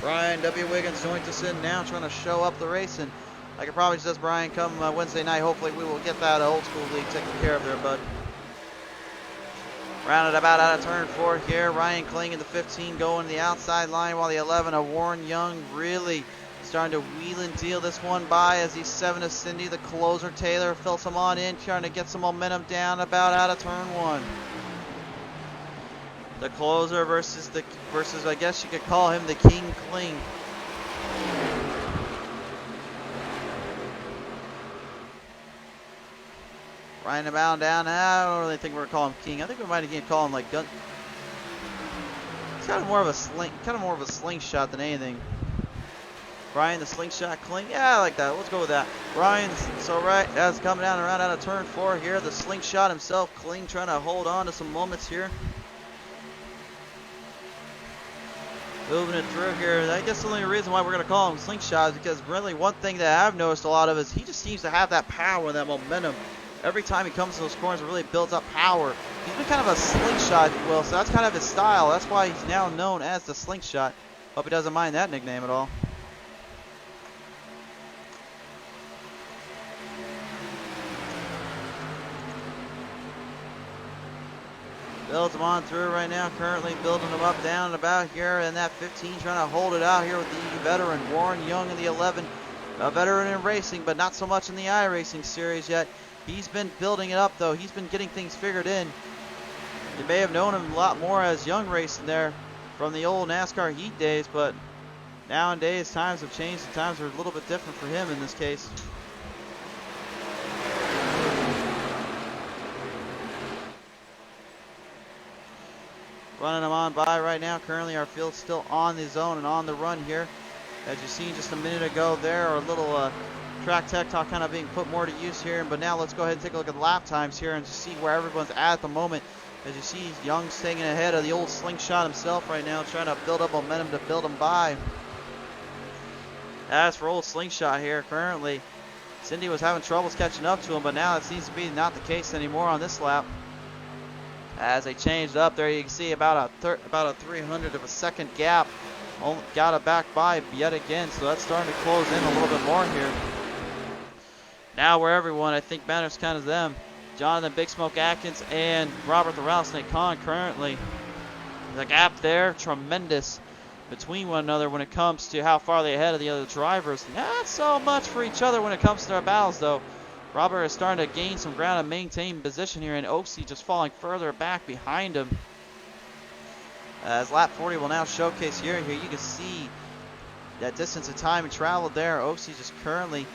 Brian W. Wiggins joins us in now, trying to show up the racing. Like I promised us, Brian, come Wednesday night, hopefully we will get that old school league taken care of there, bud. Rounded about out of turn 4 here. Ryan Kling in the 15 going to the outside line, while the 11 of Warren Young really starting to wheel and deal this one by as the 7 of Cindy, the closer, Taylor, fills him on in, trying to get some momentum down about out of turn 1. The closer versus I guess you could call him the King Kling. Ryan about down. I don't really think we're gonna call him King. I think we might again call him like Gun. It's kind of more of a slingshot than anything. Ryan the slingshot Kling. Yeah, I like that. Let's go with that. Ryan, so right, as coming down around out of turn 4 here, the slingshot himself, Kling, trying to hold on to some moments here. Moving it through here. I guess the only reason why we're going to call him slingshot is because really one thing that I've noticed a lot of is he just seems to have that power and that momentum. Every time he comes to those corners, it really builds up power. He's been kind of a slingshot, if you will, so that's kind of his style. That's why he's now known as the slingshot. Hope he doesn't mind that nickname at all. Builds them on through right now, currently building them up down and about here, and that 15 trying to hold it out here with the veteran Warren Young in the 11. A veteran in racing, but not so much in the iRacing series yet. He's been building it up though. He's been getting things figured in. You may have known him a lot more as Young racing there from the old NASCAR Heat days, but nowadays times have changed and times are a little bit different for him in this case. Running them on by right now. Currently our field's still on the zone and on the run here. As you see just a minute ago there, our little track tech talk kind of being put more to use here. But now let's go ahead and take a look at the lap times here and just see where everyone's at the moment. As you see, Young's staying ahead of the old slingshot himself right now, trying to build up momentum to build him by. As for old slingshot here, currently, Cindy was having troubles catching up to him, but now it seems to be not the case anymore on this lap. As they changed up there, you can see about a 300 of a second gap. Got it back by yet again, so that's starting to close in a little bit more here. Now where everyone I think matters kind of them. Jonathan Big Smoke Atkins and Robert the Rattlesnake Khan currently. The gap there, tremendous between one another when it comes to how far they're ahead of the other drivers. Not so much for each other when it comes to their battles though. Robert is starting to gain some ground and maintain position here, and Oaksy just falling further back behind him. As lap 40 will now showcase here, you can see that distance of time traveled there. Oaksy just currently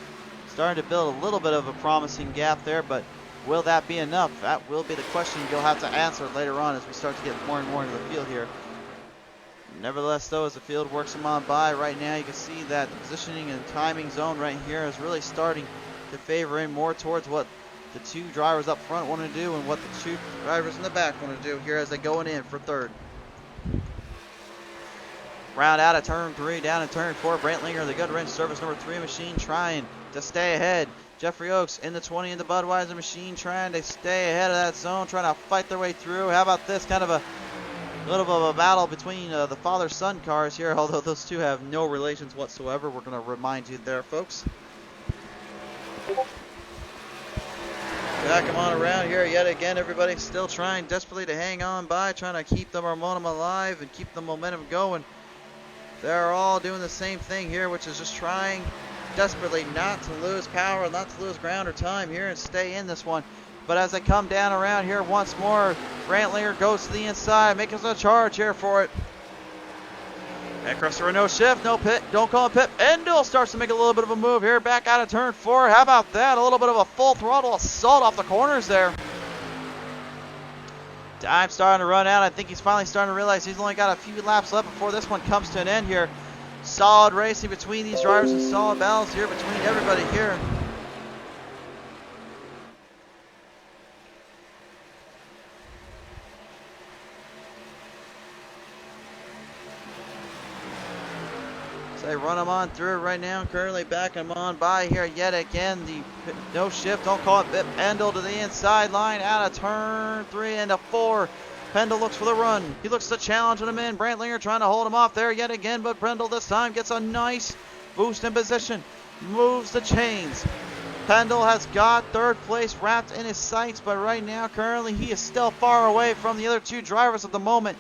starting to build a little bit of a promising gap there, but Will that be enough? That will be the question you'll have to answer later on as we start to get more and more into the field here. Nevertheless, though, as the field works them on by, right now you can see that the positioning and timing zone right here is really starting to favor in more towards what the two drivers up front want to do and what the two drivers in the back want to do here as they going in for third. Round out of turn 3, down in turn 4. Brantlinger, the good wrench service number 3 machine, trying to stay ahead. Jeffrey Oaks in the 20 in the Budweiser machine, trying to stay ahead of that zone, trying to fight their way through. How about this? Kind of a little bit of a battle between the father-son cars here, although those two have no relations whatsoever. We're going to remind you there, folks. Back them on around here yet again. Everybody still trying desperately to hang on by, trying to keep the momentum alive and keep the momentum going. They're all doing the same thing here, which is just trying desperately not to lose power, not to lose ground or time here and stay in this one. But as they come down around here once more, Brantlinger goes to the inside, making a charge here for it. Across no shift, no pit, don't call it pit. Endel starts to make a little bit of a move here, back out of turn 4. How about that? A little bit of a full throttle assault off the corners there. Time starting to run out. I think he's finally starting to realize he's only got a few laps left before this one comes to an end here. Solid racing between these drivers and solid battles here between everybody here. So they run them on through right now. Currently backing them on by here yet again. The no shift, don't call it, Pendle to the inside line out of turn 3 into 4. Pendle looks for the run. He looks to challenge him in. Brantlinger trying to hold him off there yet again, but Pendle this time gets a nice boost in position. Moves the chains. Pendle has got third place wrapped in his sights, but right now, currently, he is still far away from the other two drivers at the moment.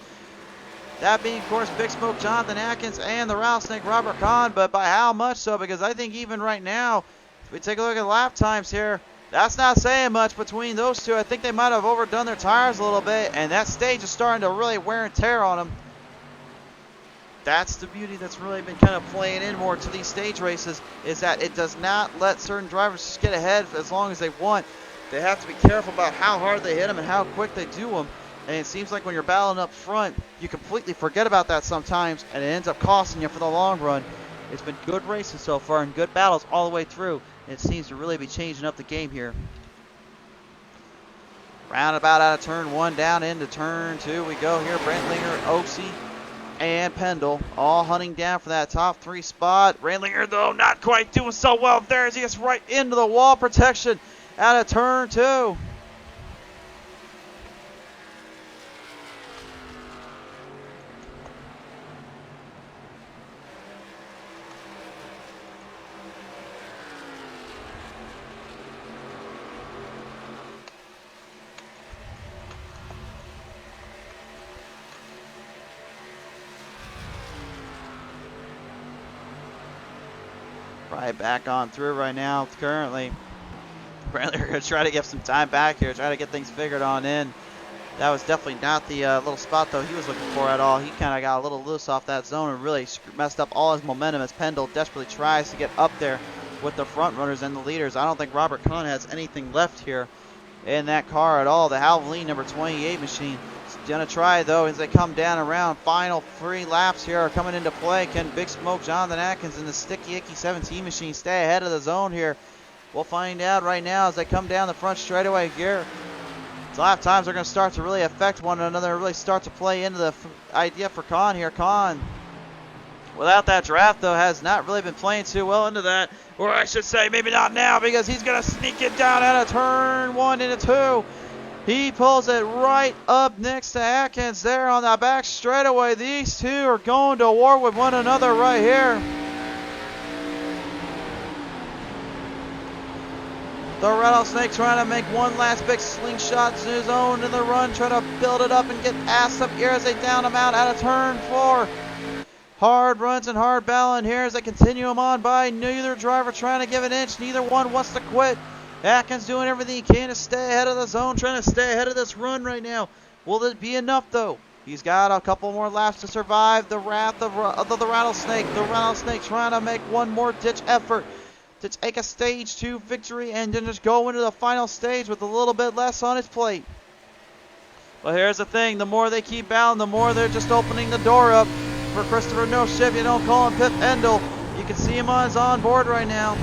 That being, of course, Big Smoke Jonathan Atkins and the Rattlesnake Robert Kahn, but by how much so? Because I think even right now, if we take a look at lap times here, that's not saying much between those two. I think they might have overdone their tires a little bit, and that stage is starting to really wear and tear on them. That's the beauty that's really been kind of playing in more to these stage races, is that it does not let certain drivers just get ahead as long as they want. They have to be careful about how hard they hit them and how quick they do them. And it seems like when you're battling up front, you completely forget about that sometimes, and it ends up costing you for the long run. It's been good races so far and good battles all the way through. It seems to really be changing up the game here. Roundabout out of turn 1, down into turn 2 we go here. Brantlinger, Oaksey, and Pendle all hunting down for that top 3 spot. Brantlinger, though, not quite doing so well there as he gets right into the wall protection out of turn 2. Right back on through right now currently. Brantlinger going to try to get some time back here, try to get things figured on in. That was definitely not the little spot though he was looking for at all. He kind of got a little loose off that zone and really messed up all his momentum as Pendle desperately tries to get up there with the front runners and the leaders. I don't think Robert Kahn has anything left here in that car at all. The Havoline number 28 machine. Gonna try though as they come down around. Final 3 laps here are coming into play. Can Big Smoke Jonathan Atkins and the Sticky Icky 17 machine stay ahead of the zone here? We'll find out right now as they come down the front straightaway here. So lap times are going to start to really affect one another, really start to play into the idea for Kahn here. Kahn, without that draft though, has not really been playing too well into that. Or I should say maybe not now, because he's going to sneak it down out of turn 1 into 2. He pulls it right up next to Atkins there on the back straightaway. These two are going to war with one another right here. The Rattlesnake trying to make one last big slingshot zone in the run, trying to build it up and get ass up here as they down him out of turn 4. Hard runs and hard battling here as they continue them on by. Neither driver trying to give an inch. Neither one wants to quit. Atkins doing everything he can to stay ahead of the zone, trying to stay ahead of this run right now. Will it be enough, though? He's got a couple more laps to survive the wrath of the Rattlesnake. The Rattlesnake trying to make one more ditch effort. to take a stage 2 victory and then just go into the final stage with a little bit less on its plate. But here's the thing, the more they keep battling, the more they're just opening the door up for Christopher No Ship. You don't call him Pip Endel. You can see him on his onboard right now.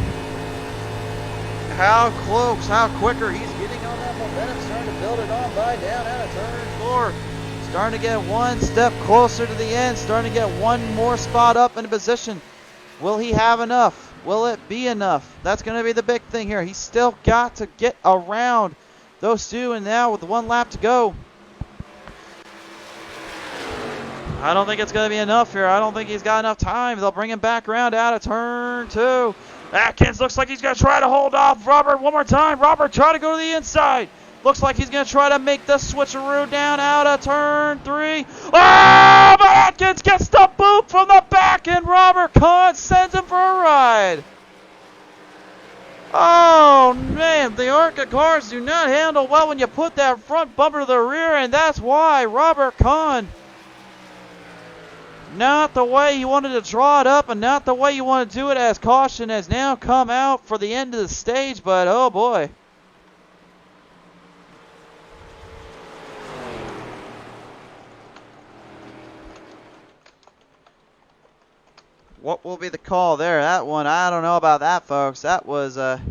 How close, how quicker he's getting on that momentum, starting to build it on by down out of turn 4. Starting to get one step closer to the end, starting to get one more spot up into position. Will he have enough? Will it be enough? That's going to be the big thing here. He's still got to get around those two, and now with 1 lap to go, I don't think it's going to be enough here. I don't think he's got enough time. They'll bring him back around out of turn 2. Atkins looks like he's going to try to hold off Robert one more time. Robert try to go to the inside. Looks like he's going to try to make the switcheroo down out of turn 3. Oh, but Atkins gets the boot from the back, and Robert Kahn sends him for a ride. Oh, man, the ARCA cars do not handle well when you put that front bumper to the rear, and that's why Robert Kahn, not the way he wanted to draw it up and not the way you want to do it as caution, has now come out for the end of the stage, but oh boy. What will be the call there? That one, I don't know about that, folks. That was I'm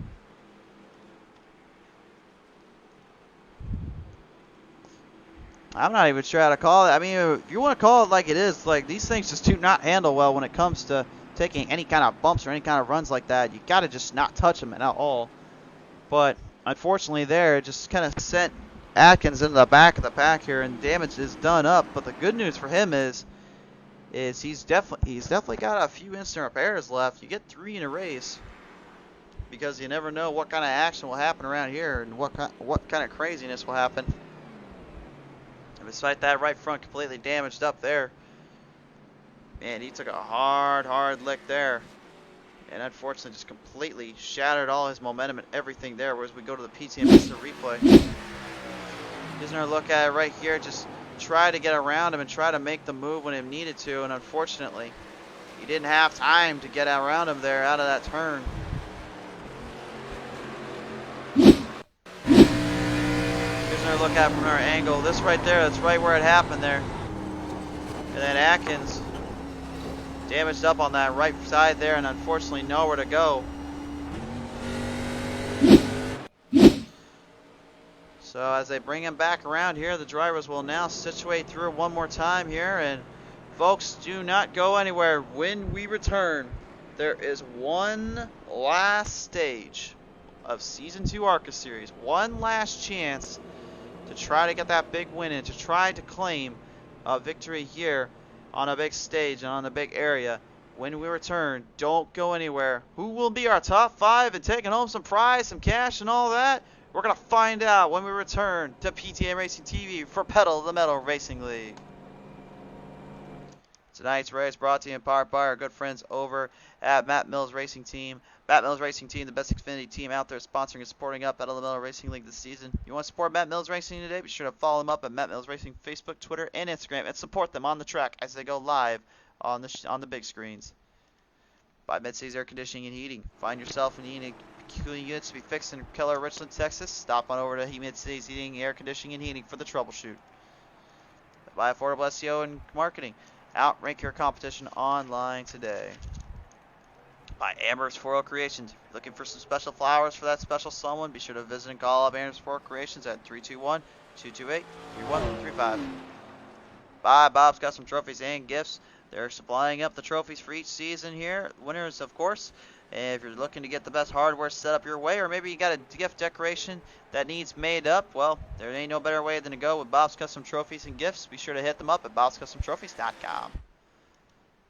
not even sure how to call it. I mean, if you want to call it like it is, like these things just do not handle well when it comes to taking any kind of bumps or any kind of runs like that. You got to just not touch them at all. But unfortunately there, it just kind of sent Atkins into the back of the pack here, and damage is done up. But the good news for him is he's definitely got a few instant repairs left. You get 3 in a race, because you never know what kind of action will happen around here and what kind of craziness will happen. And despite that, right front completely damaged up there. Man, he took a hard lick there, and unfortunately just completely shattered all his momentum and everything there. Whereas we go to the PTM instant replay, here's another look at it right here. Just try to get around him and try to make the move when he needed to, and unfortunately he didn't have time to get around him there out of that turn. Here's another look at it from our angle. This right there, that's right where it happened there. And then Atkins damaged up on that right side there, and unfortunately nowhere to go. So as they bring him back around here, the drivers will now situate through one more time here. And folks, do not go anywhere. When we return, there is one last stage of Season 2 ARCA Series. One last chance to try to get that big win and to try to claim a victory here on a big stage and on a big area. When we return, don't go anywhere. Who will be our top 5 and taking home some prize, some cash, and all that? We're going to find out when we return to PTM Racing TV for Pedal to the Metal Racing League. Tonight's race brought to you in part by our good friends over at Matt Mills Racing Team. Matt Mills Racing Team, the best Xfinity team out there, sponsoring and supporting up Pedal to the Metal Racing League this season. You want to support Matt Mills Racing today? Be sure to follow them up at Matt Mills Racing Facebook, Twitter, and Instagram, and support them on the track as they go live on the big screens. By Mid-City's Air Conditioning and Heating. Find yourself in need cooling units to be fixed in Keller, Richland, Texas. Stop on over to Mid-City's Heating, Air Conditioning, and Heating for the troubleshoot. By Affordable SEO and Marketing. Outrank your competition online today. By Amber's Floral Creations. If you're looking for some special flowers for that special someone, be sure to visit and call up Amber's Floral Creations at 321-228-3135. By Bob's Custom Trophies and Gifts. They're supplying up the trophies for each season here. Winners, of course. And if you're looking to get the best hardware set up your way, or maybe you got a gift decoration that needs made up, well, there ain't no better way than to go with Bob's Custom Trophies and Gifts. Be sure to hit them up at bobscustomtrophies.com.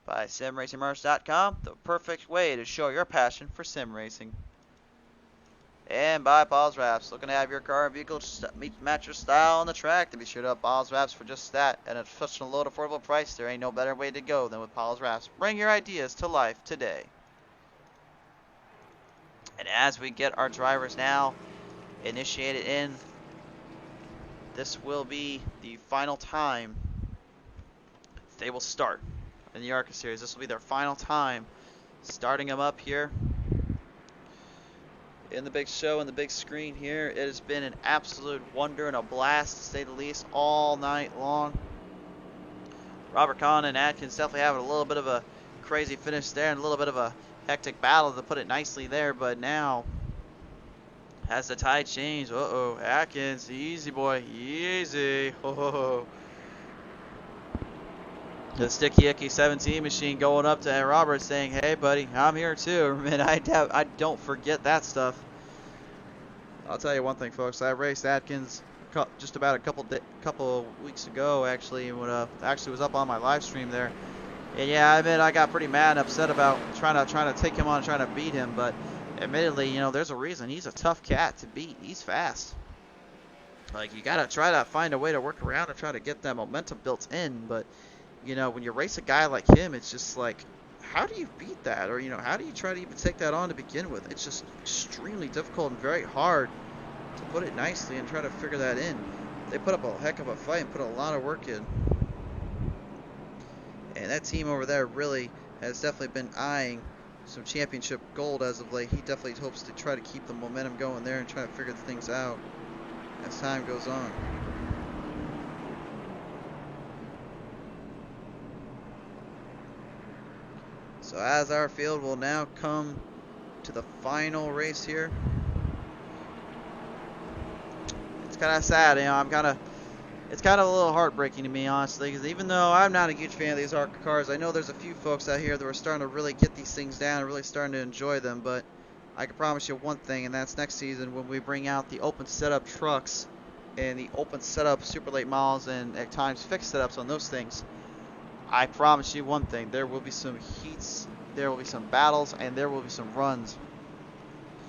By simracingmerch.com, the perfect way to show your passion for sim racing. And by Pottlez Wrapz, looking to have your car and vehicle match your style on the track, to be sure to up Pottlez Wrapz for just that. And at such a low affordable price, there ain't no better way to go than with Pottlez Wrapz. Bring your ideas to life today. And as we get our drivers now initiated in, this will be the final time they will start in the ARCA Series. This will be their final time starting them up here in the big show and the big screen here. It has been an absolute wonder and a blast, to say the least, all night long. Robert Kahn and Atkins definitely having a little bit of a crazy finish there and a little bit of a hectic battle, to put it nicely there. But now, has the tide changed? Uh-oh, Atkins, easy boy, easy. Oh. The Sticky Icky 17 machine going up to Robert saying, hey buddy, I'm here too. Man, I don't forget that stuff. I'll tell you one thing, folks. I raced Atkins just about a couple weeks ago, actually, when actually was up on my live stream there. And yeah, I admit I got pretty mad and upset about trying to take him on and trying to beat him, but admittedly, you know, there's a reason. He's a tough cat to beat. He's fast. Like, you gotta try to find a way to work around and try to get that momentum built in, but you know, when you race a guy like him, it's just like, how do you beat that? Or, you know, how do you try to even take that on to begin with? It's just extremely difficult and very hard, to put it nicely, and try to figure that in. They put up a heck of a fight and put a lot of work in. And that team over there really has definitely been eyeing some championship gold as of late. He definitely hopes to try to keep the momentum going there and try to figure things out as time goes on. So as our field will now come to the final race here. It's kind of sad, you know, it's kind of a little heartbreaking to me, honestly, because even though I'm not a huge fan of these ARCA cars, I know there's a few folks out here that are starting to really get these things down and really starting to enjoy them, but I can promise you one thing, and that's next season when we bring out the open setup trucks and the open setup super late models and at times fixed setups on those things. I promise you one thing, there will be some heats, there will be some battles, and there will be some runs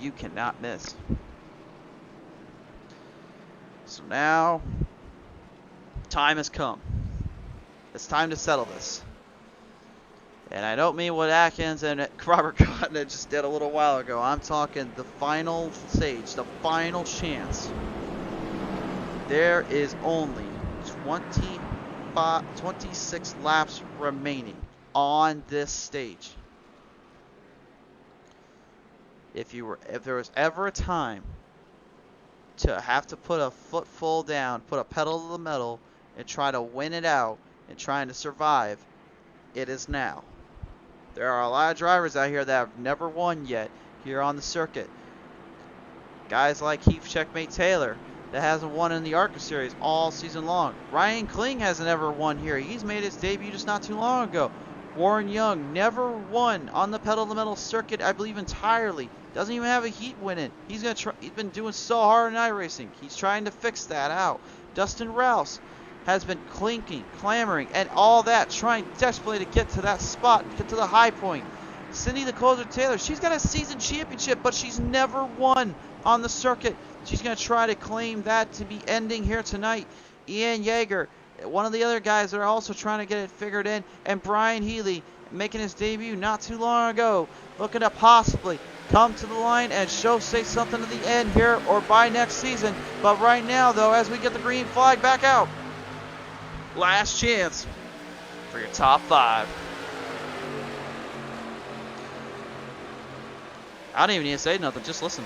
you cannot miss. So now, time has come. It's time to settle this. And I don't mean what Atkins and Robert Cotton just did a little while ago. I'm talking the final stage, the final chance. There is only 26 laps remaining on this stage. If there was ever a time to have to put a foot full down, put a pedal to the metal, and try to win it out and trying to survive, it is now. There are a lot of drivers out here that have never won yet here on the circuit. Guys like Heath Checkmate Taylor that hasn't won in the ARCA series all season long. Ryan Kling hasn't ever won here. He's made his debut just not too long ago. Warren Young never won on the pedal to the metal circuit, I believe, entirely. Doesn't even have a heat win in. He's been doing so hard in iRacing. He's trying to fix that out. Dustin Rouse has been clinking, clamoring, and all that, trying desperately to get to that spot, get to the high point. Cindy the Closer Taylor, she's got a season championship, but she's never won on the circuit. She's going to try to claim that to be ending here tonight. Ian Yeager, one of the other guys that are also trying to get it figured in, and Brian Healy, making his debut not too long ago, looking to possibly come to the line and say something at the end here or by next season. But right now, though, as we get the green flag back out, last chance for your top 5. I don't even need to say nothing, just listen.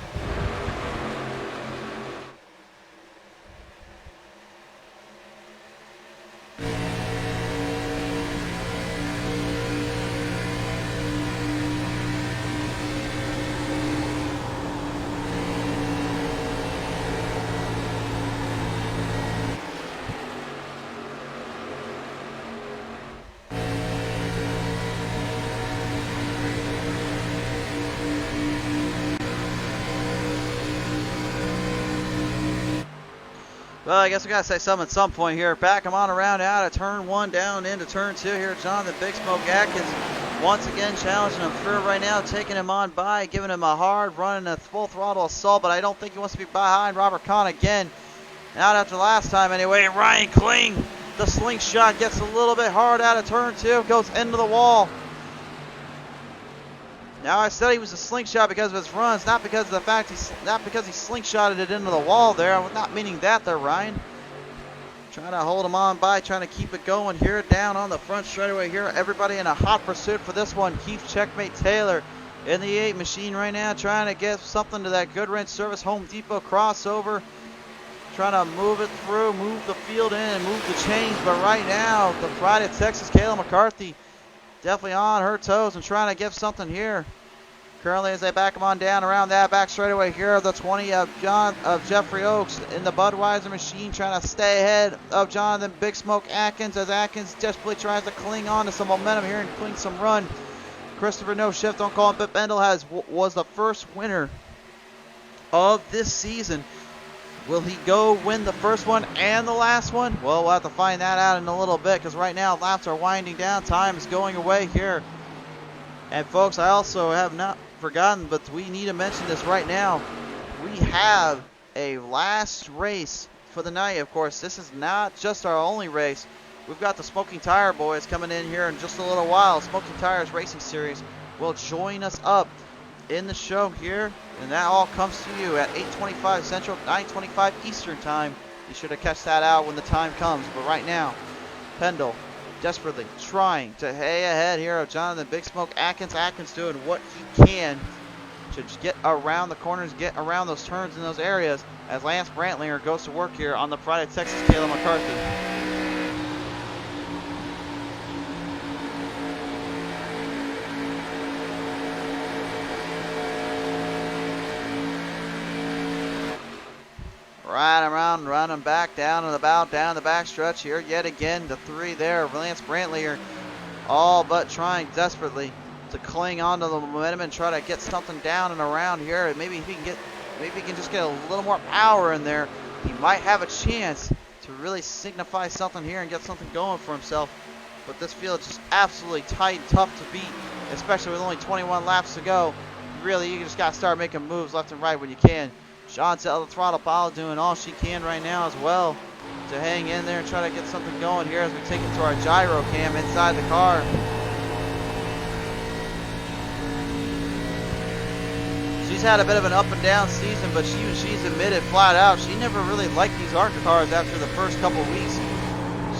Well, I guess we got to say something at some point here. Back him on around out of turn 1 down into turn 2 here. Jonathan Big Smoke Atkins once again challenging him through right now, taking him on by, giving him a hard run and a full throttle assault, but I don't think he wants to be behind Robert Kahn again. Not after last time anyway. Ryan Kling, the slingshot, gets a little bit hard out of turn 2, goes into the wall. Now I said he was a slingshot because of his runs, not because of the fact he slingshotted it into the wall there. I'm not meaning that there, Ryan. Trying to hold him on by, trying to keep it going here down on the front straightaway here. Everybody in a hot pursuit for this one. Keith Checkmate Taylor in the 8 machine right now, trying to get something to that Good Wrench Service Home Depot crossover. Trying to move it through, move the field in, and move the chains. But right now, the pride of Texas, Kayla McCarthy, definitely on her toes and trying to give something here. Currently, as they back him on down around that back straightaway here, the 20 of Jeffrey Oaks in the Budweiser machine, trying to stay ahead of Jonathan Big Smoke Atkins, as Atkins desperately tries to cling on to some momentum here and cling some run. Christopher No Shift, don't call him, Pip Bendel was the first winner of this season. Will he go win the first one and the last one? Well, we'll have to find that out in a little bit, because right now laps are winding down. Time is going away here. And folks, I also have not forgotten, but we need to mention this right now. We have a last race for the night. Of course, this is not just our only race. We've got the Smoking Tire boys coming in here in just a little while. Smoking Tires Racing Series will join us up in the show here, and that all comes to you at 8:25 Central, 9:25 Eastern Time. Be sure to catch that out when the time comes. But right now, Pendle desperately trying to stay ahead here of Jonathan Big Smoke Atkins. Atkins doing what he can to just get around the corners, get around those turns in those areas, as Lance Brantlinger goes to work here on the Pride of Texas, Kayla McCarthy. Right around, running back down and about down the back stretch here yet again. The 3 there, Lance Brantlinger, all but trying desperately to cling onto the momentum and try to get something down and around here. Maybe if he can just get a little more power in there, he might have a chance to really signify something here and get something going for himself. But this field is just absolutely tight and tough to beat, especially with only 21 laps to go. Really, you just got to start making moves left and right when you can. Chantel, the throttle pile, doing all she can right now as well to hang in there and try to get something going here as we take it to our gyro cam inside the car. She's had a bit of an up and down season, but she's admitted flat out she never really liked these ARCA cars after the first couple weeks.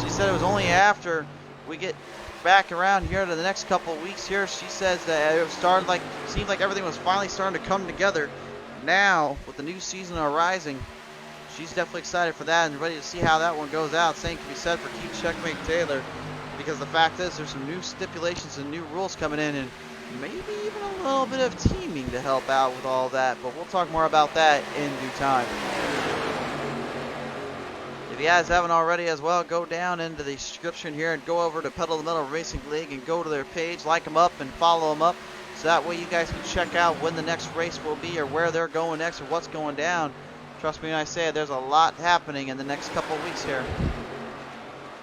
She said it was only after we get back around here to the next couple weeks here, she says that it started seemed like everything was finally starting to come together. Now, with the new season arising, she's definitely excited for that and ready to see how that one goes out. Same can be said for Keith Checkmate Taylor, because the fact is there's some new stipulations and new rules coming in, and maybe even a little bit of teaming to help out with all that, but we'll talk more about that in due time. If you guys haven't already as well, go down into the description here and go over to Pedal to the Metal Racing League and go to their page, like them up and follow them up. So that way you guys can check out when the next race will be, or where they're going next, or what's going down. Trust me when I say there's a lot happening in the next couple of weeks here.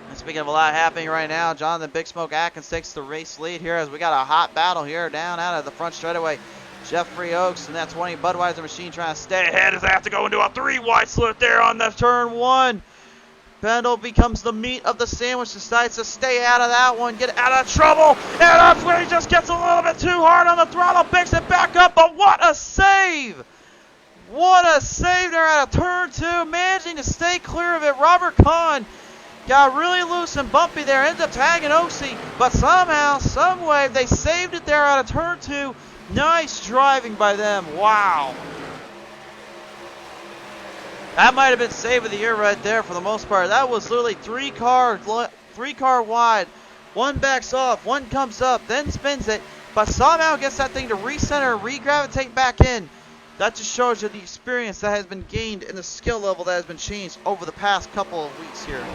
And speaking of a lot happening right now, Jonathan Big Smoke Atkins takes the race lead here as we got a hot battle here down out of the front straightaway. Jeffrey Oaks and that 20 Budweiser machine trying to stay ahead as they have to go into a 3-wide slit there on the turn 1. Pendle becomes the meat of the sandwich, decides to stay out of that one, get out of trouble, and that's where he just gets a little bit too hard on the throttle, picks it back up, but what a save! What a save there out of turn 2, managing to stay clear of it. Robert Kahn got really loose and bumpy there, ends up tagging Oaksy, but somehow, some way, they saved it there out of turn 2. Nice driving by them, wow. That might have been save of the year right there for the most part. That was literally three car wide. One backs off, one comes up, then spins it, but somehow gets that thing to recenter and re-gravitate back in. That just shows you the experience that has been gained and the skill level that has been changed over the past couple of weeks here.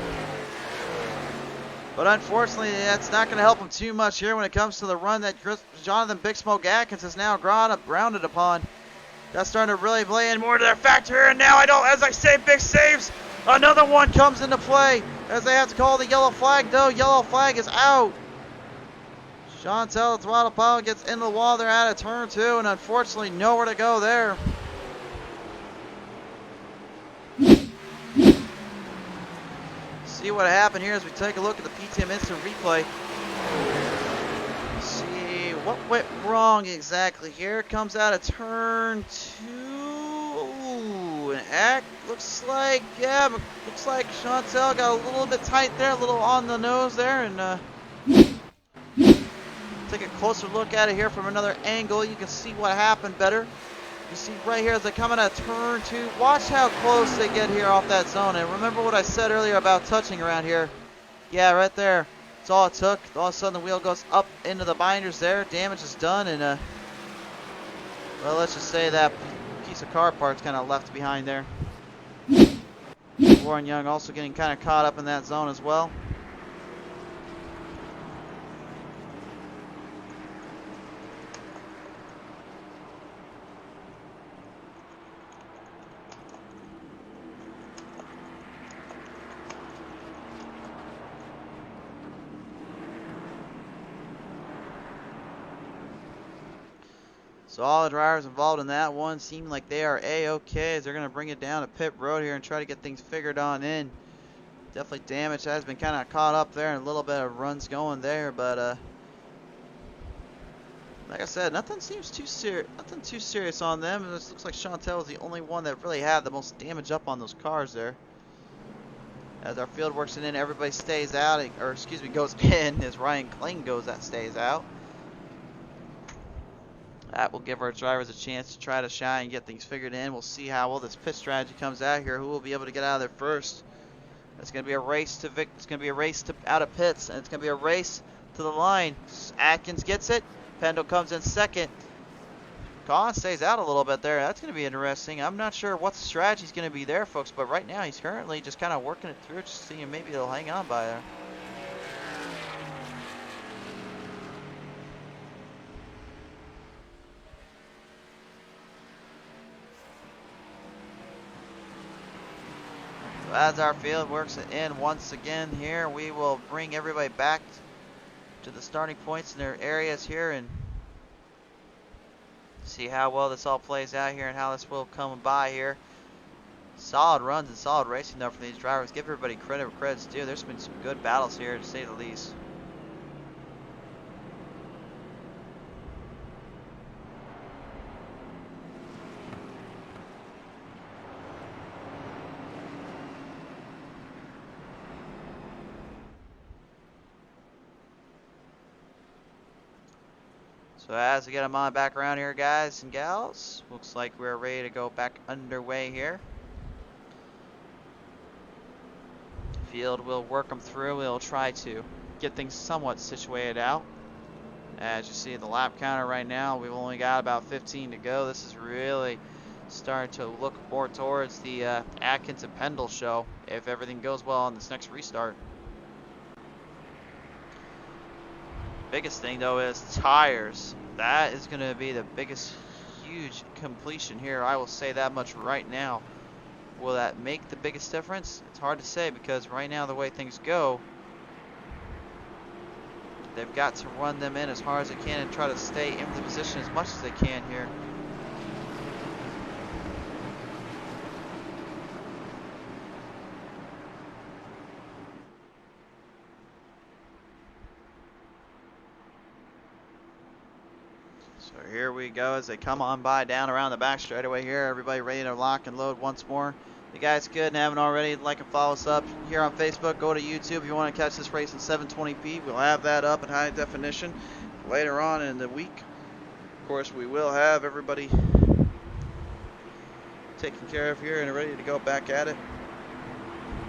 But unfortunately, that's not going to help him too much here when it comes to the run that Jonathan Big Smoke Atkins is now grounded upon. That's starting to really play in more to their factor here, and now as I say, big saves. Another one comes into play as they have to call the yellow flag, though. Yellow flag is out. Chantel, the throttle pile, gets into the wall there out of turn 2, and unfortunately nowhere to go there. See what happened here as we take a look at the PTM instant replay. See what went wrong exactly here. It comes out of turn 2. And looks like Chantel got a little bit tight there, a little on the nose there, and take a closer look at it here from another angle. You can see what happened better. You see right here as they come in at turn 2. Watch how close they get here off that zone. And remember what I said earlier about touching around here. Yeah, right there. That's all it took. All of a sudden the wheel goes up into the binders there. Damage is done. And, well, let's just say that piece of car part's kind of left behind there. Warren Young also getting kind of caught up in that zone as well. So all the drivers involved in that one seem like they are A-okay as they're going to bring it down to pit road here and try to get things figured on in. Definitely damage has been kind of caught up there and a little bit of runs going there, but like I said, nothing seems too serious on them. This looks like Chantel was the only one that really had the most damage up on those cars there. As our field works it in, everybody stays out, or excuse me, goes in as Ryan Kling stays out. That will give our drivers a chance to try to shine and get things figured in. We'll see how well this pit strategy comes out here. Who will be able to get out of there first? It's going to be a race to It's going to be a race to out of pits, and it's going to be a race to the line. Atkins gets it. Pendle comes in second. Collins stays out a little bit there. That's going to be interesting. I'm not sure what the strategy is going to be there, folks, but right now he's currently just kind of working it through, just seeing maybe he'll hang on by there. As our field works it in once again here, we will bring everybody back to the starting points in their areas here and see how well this all plays out here and how this will come by here. Solid runs and solid racing though for these drivers. Give everybody credit where credit's due. There's been some good battles here to say the least. So as we get them on back around here, guys and gals, looks like we're ready to go back underway here. Field will work them through. We'll try to get things somewhat situated out. As you see the lap counter right now, we've only got about 15 to go. This is really starting to look more towards the Atkins and Pendle show if everything goes well on this next restart. Biggest thing though is tires. That is going to be the biggest huge completion here. I will say that much right now. Will that make the biggest difference? It's hard to say because right now the way things go, they've got to run them in as hard as they can and try to stay in the position as much as they can here. So here we go as they come on by down around the back straightaway here. Everybody ready to lock and load once more. If you guys good and haven't already, like and follow us up here on Facebook. Go to YouTube if you want to catch this race in 720p. We'll have that up in high definition later on in the week. Of course, we will have everybody taken care of here and ready to go back at it.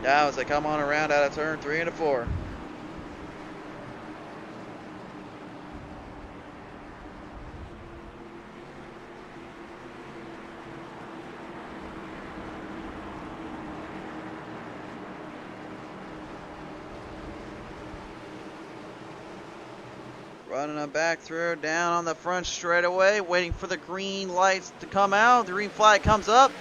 Now as they come on around out of turn 3 and 4. Running them back through, down on the front straightaway, waiting for the green lights to come out. The green flag comes up,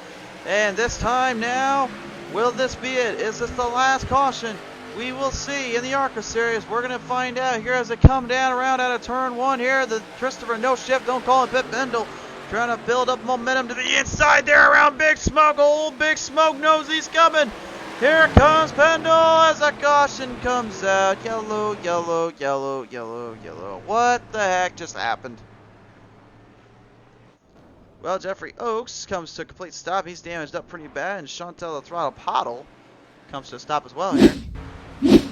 and this time now, will this be it? Is this the last caution? We will see in the ARCA series. We're going to find out here as they come down around out of turn 1 here. The Christopher No Shift, don't call it Pit Bendel, trying to build up momentum to the inside there around Big Smoke. Old Big Smoke knows he's coming. Here comes Pendle as a caution comes out. Yellow, yellow, yellow, yellow, yellow. What the heck just happened? Well, Jeffrey Oakes comes to a complete stop. He's damaged up pretty bad. And Chantel the Throttle Pottle comes to a stop as well here. Let's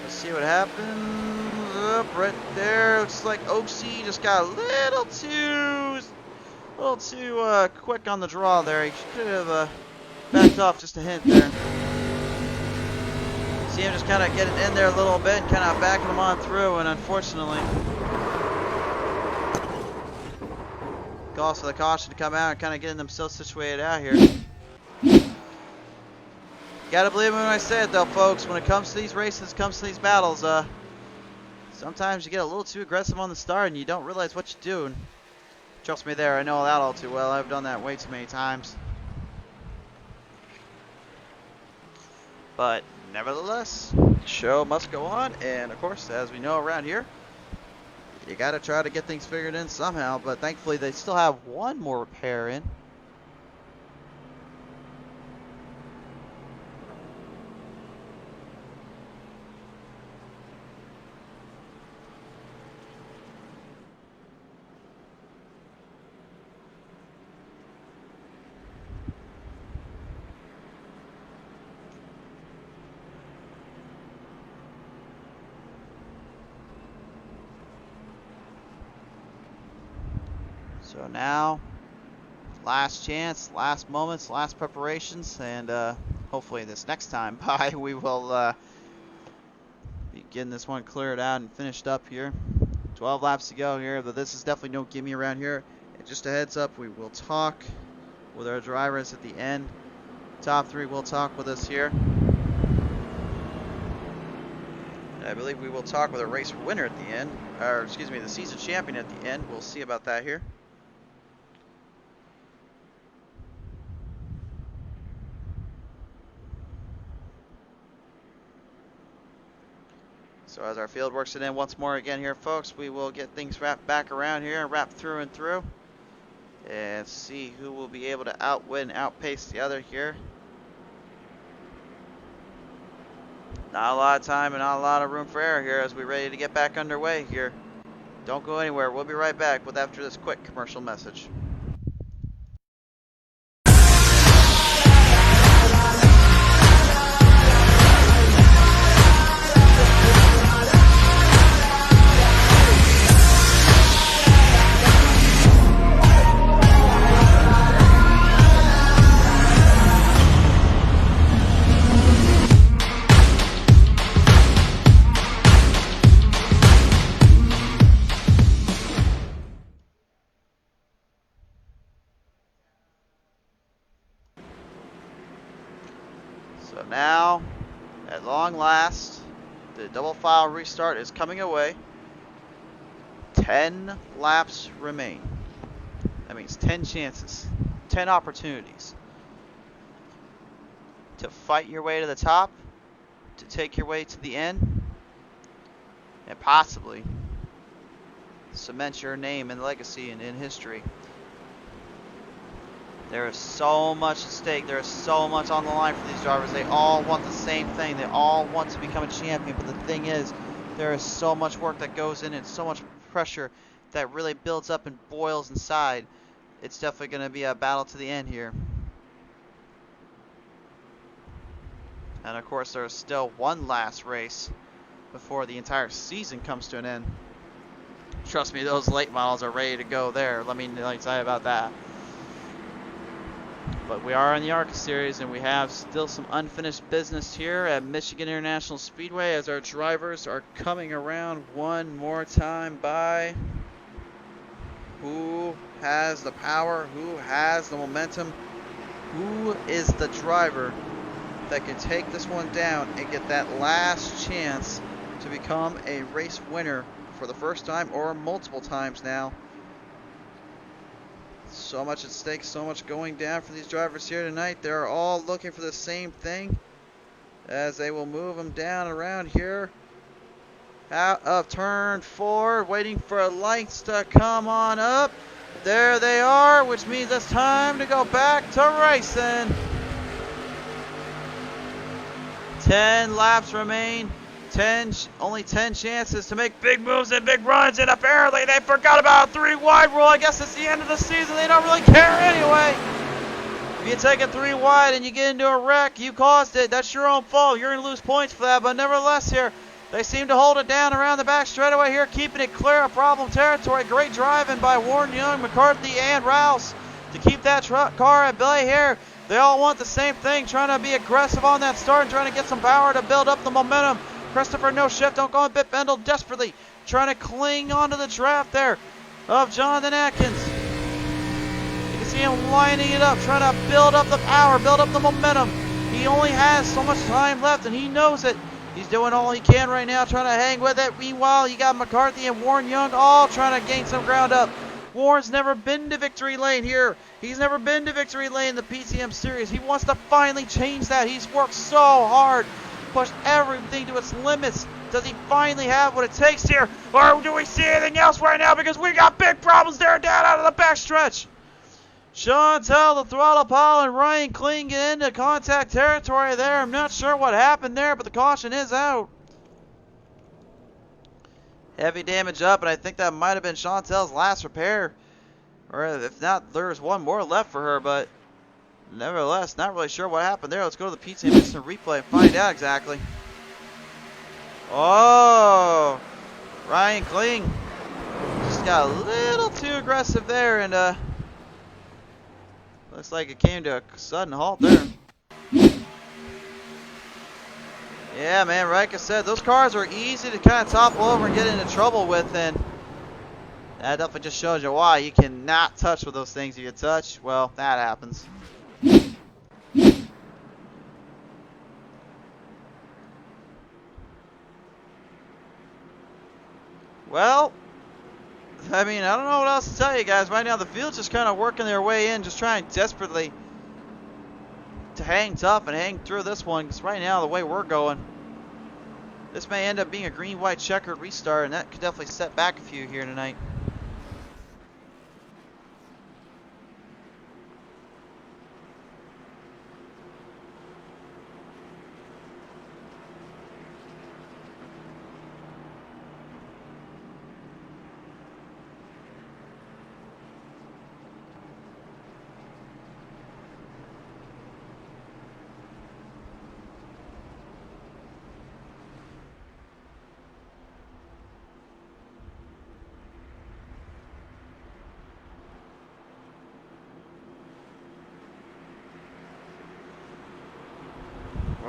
see what happens. up right there. Looks like Oaksy just got a little too quick on the draw there. He could have backed off just a hint there. See him just kind of getting in there a little bit and kind of backing him on through, and unfortunately calls for the caution to come out and kind of getting themselves situated out here. Gotta believe me when I say it though, folks. When it comes to these races, comes to these battles, sometimes you get a little too aggressive on the start and you don't realize what you're doing. Trust me there, I know that all too well. I've done that way too many times. But nevertheless, the show must go on, and of course, as we know around here, you gotta try to get things figured in somehow, but thankfully they still have one more repair in. So now, last chance, last moments, last preparations, and hopefully this next time by we will be getting this one cleared out and finished up here. 12 laps to go here, but this is definitely no gimme around here. And just a heads up, we will talk with our drivers at the end. Top three will talk with us here. And I believe we will talk with a race winner at the end, or excuse me, the season champion at the end. We'll see about that here. So as our field works it in once more again here, folks, we will get things wrapped back around here and wrapped through and through. And see who will be able to outwin, outpace the other here. Not a lot of time and not a lot of room for error here as we're ready to get back underway here. Don't go anywhere. We'll be right back with after this quick commercial message. So now, at long last, the double file restart is coming away. 10 laps remain. That means 10 chances, 10 opportunities to fight your way to the top, to take your way to the end, and possibly cement your name and legacy in history. There is so much at stake. There is so much on the line for these drivers. They all want the same thing. They all want to become a champion. But the thing is, there is so much work that goes in it, so much pressure that really builds up and boils inside. It's definitely going to be a battle to the end here. And of course, there's still one last race before the entire season comes to an end. Trust me, those late models are ready to go there. Let me tell you about that. But we are in the ARCA series, and we have still some unfinished business here at Michigan International Speedway as our drivers are coming around one more time by. Who has the power? Who has the momentum? Who is the driver that can take this one down and get that last chance to become a race winner for the first time or multiple times now? So much at stake, so much going down for these drivers here tonight. They're all looking for the same thing as they will move them down around here. Out of turn 4, waiting for lights to come on up. There they are, which means it's time to go back to racing. 10 laps remain. Only 10 chances to make big moves and big runs, and apparently they forgot about a 3 wide rule. I guess it's the end of the season. They don't really care anyway. If you take a 3 wide and you get into a wreck, you caused it. That's your own fault. You're going to lose points for that. But nevertheless here, They seem to hold it down around the back straightaway here, keeping it clear of problem territory. Great driving by Warren Young, McCarthy, and Rouse to keep that car at bay here. They all want the same thing, trying to be aggressive on that start and trying to get some power to build up the momentum. Christopher No Shift, don't go on Bit Bendel, desperately trying to cling onto the draft there of Jonathan Atkins. You can see him lining it up, trying to build up the power, build up the momentum. He only has so much time left, and he knows it. He's doing all he can right now, trying to hang with it. Meanwhile, you got McCarthy and Warren Young all trying to gain some ground up. Warren's never been to victory lane here. He's never been to victory lane in the PTM series. He wants to finally change that. He's worked so hard, pushed everything to its limits. Does he finally have what it takes here? Or do we see anything else right now? Because we got big problems there down out of the backstretch. Chantel, the throttle pile, and Ryan Kling get into contact territory there. I'm not sure what happened there, but the caution is out. Heavy damage up, and I think that might have been Chantel's last repair. Or if not, there's one more left for her, but nevertheless, not really sure what happened there. Let's go to the PTM Instant Replay and find out exactly. Oh, Ryan Kling just got a little too aggressive there, and looks like it came to a sudden halt there. Yeah, man, like I said, those cars are easy to kind of topple over and get into trouble with, and that definitely just shows you why you cannot touch with those things. If you touch, well, that happens. Well, I mean, I don't know what else to tell you guys. Right now, the field's just kind of working their way in, just trying desperately to hang tough and hang through this one. Because right now, the way we're going, this may end up being a green-white checkered restart, and that could definitely set back a few here tonight.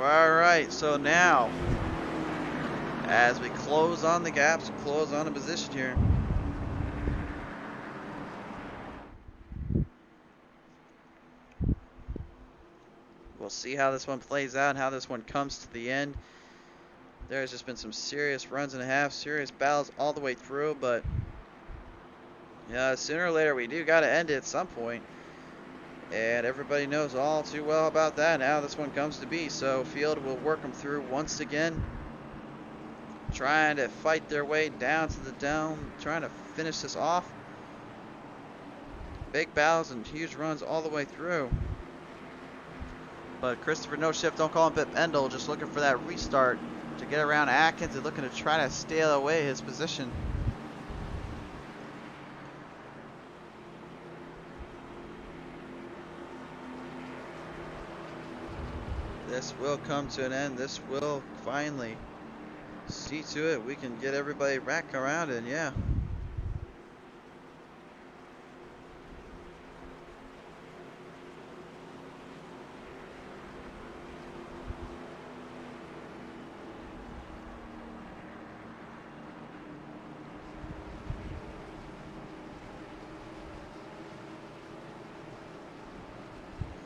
Alright, so now, as we close on the gaps, close on the position here. We'll see how this one plays out and how this one comes to the end. There's just been some serious runs and a half, serious battles all the way through, but yeah, sooner or later we do got to end it at some point. And everybody knows all too well about that and how this one comes to be. So field will work them through once again, trying to fight their way down to the down, trying to finish this off. Big battles and huge runs all the way through. But Christopher No Shift, don't call him Pip Endel, just looking for that restart to get around Atkins and looking to try to steal away his position. This will come to an end. This will finally see to it we can get everybody back around, and yeah.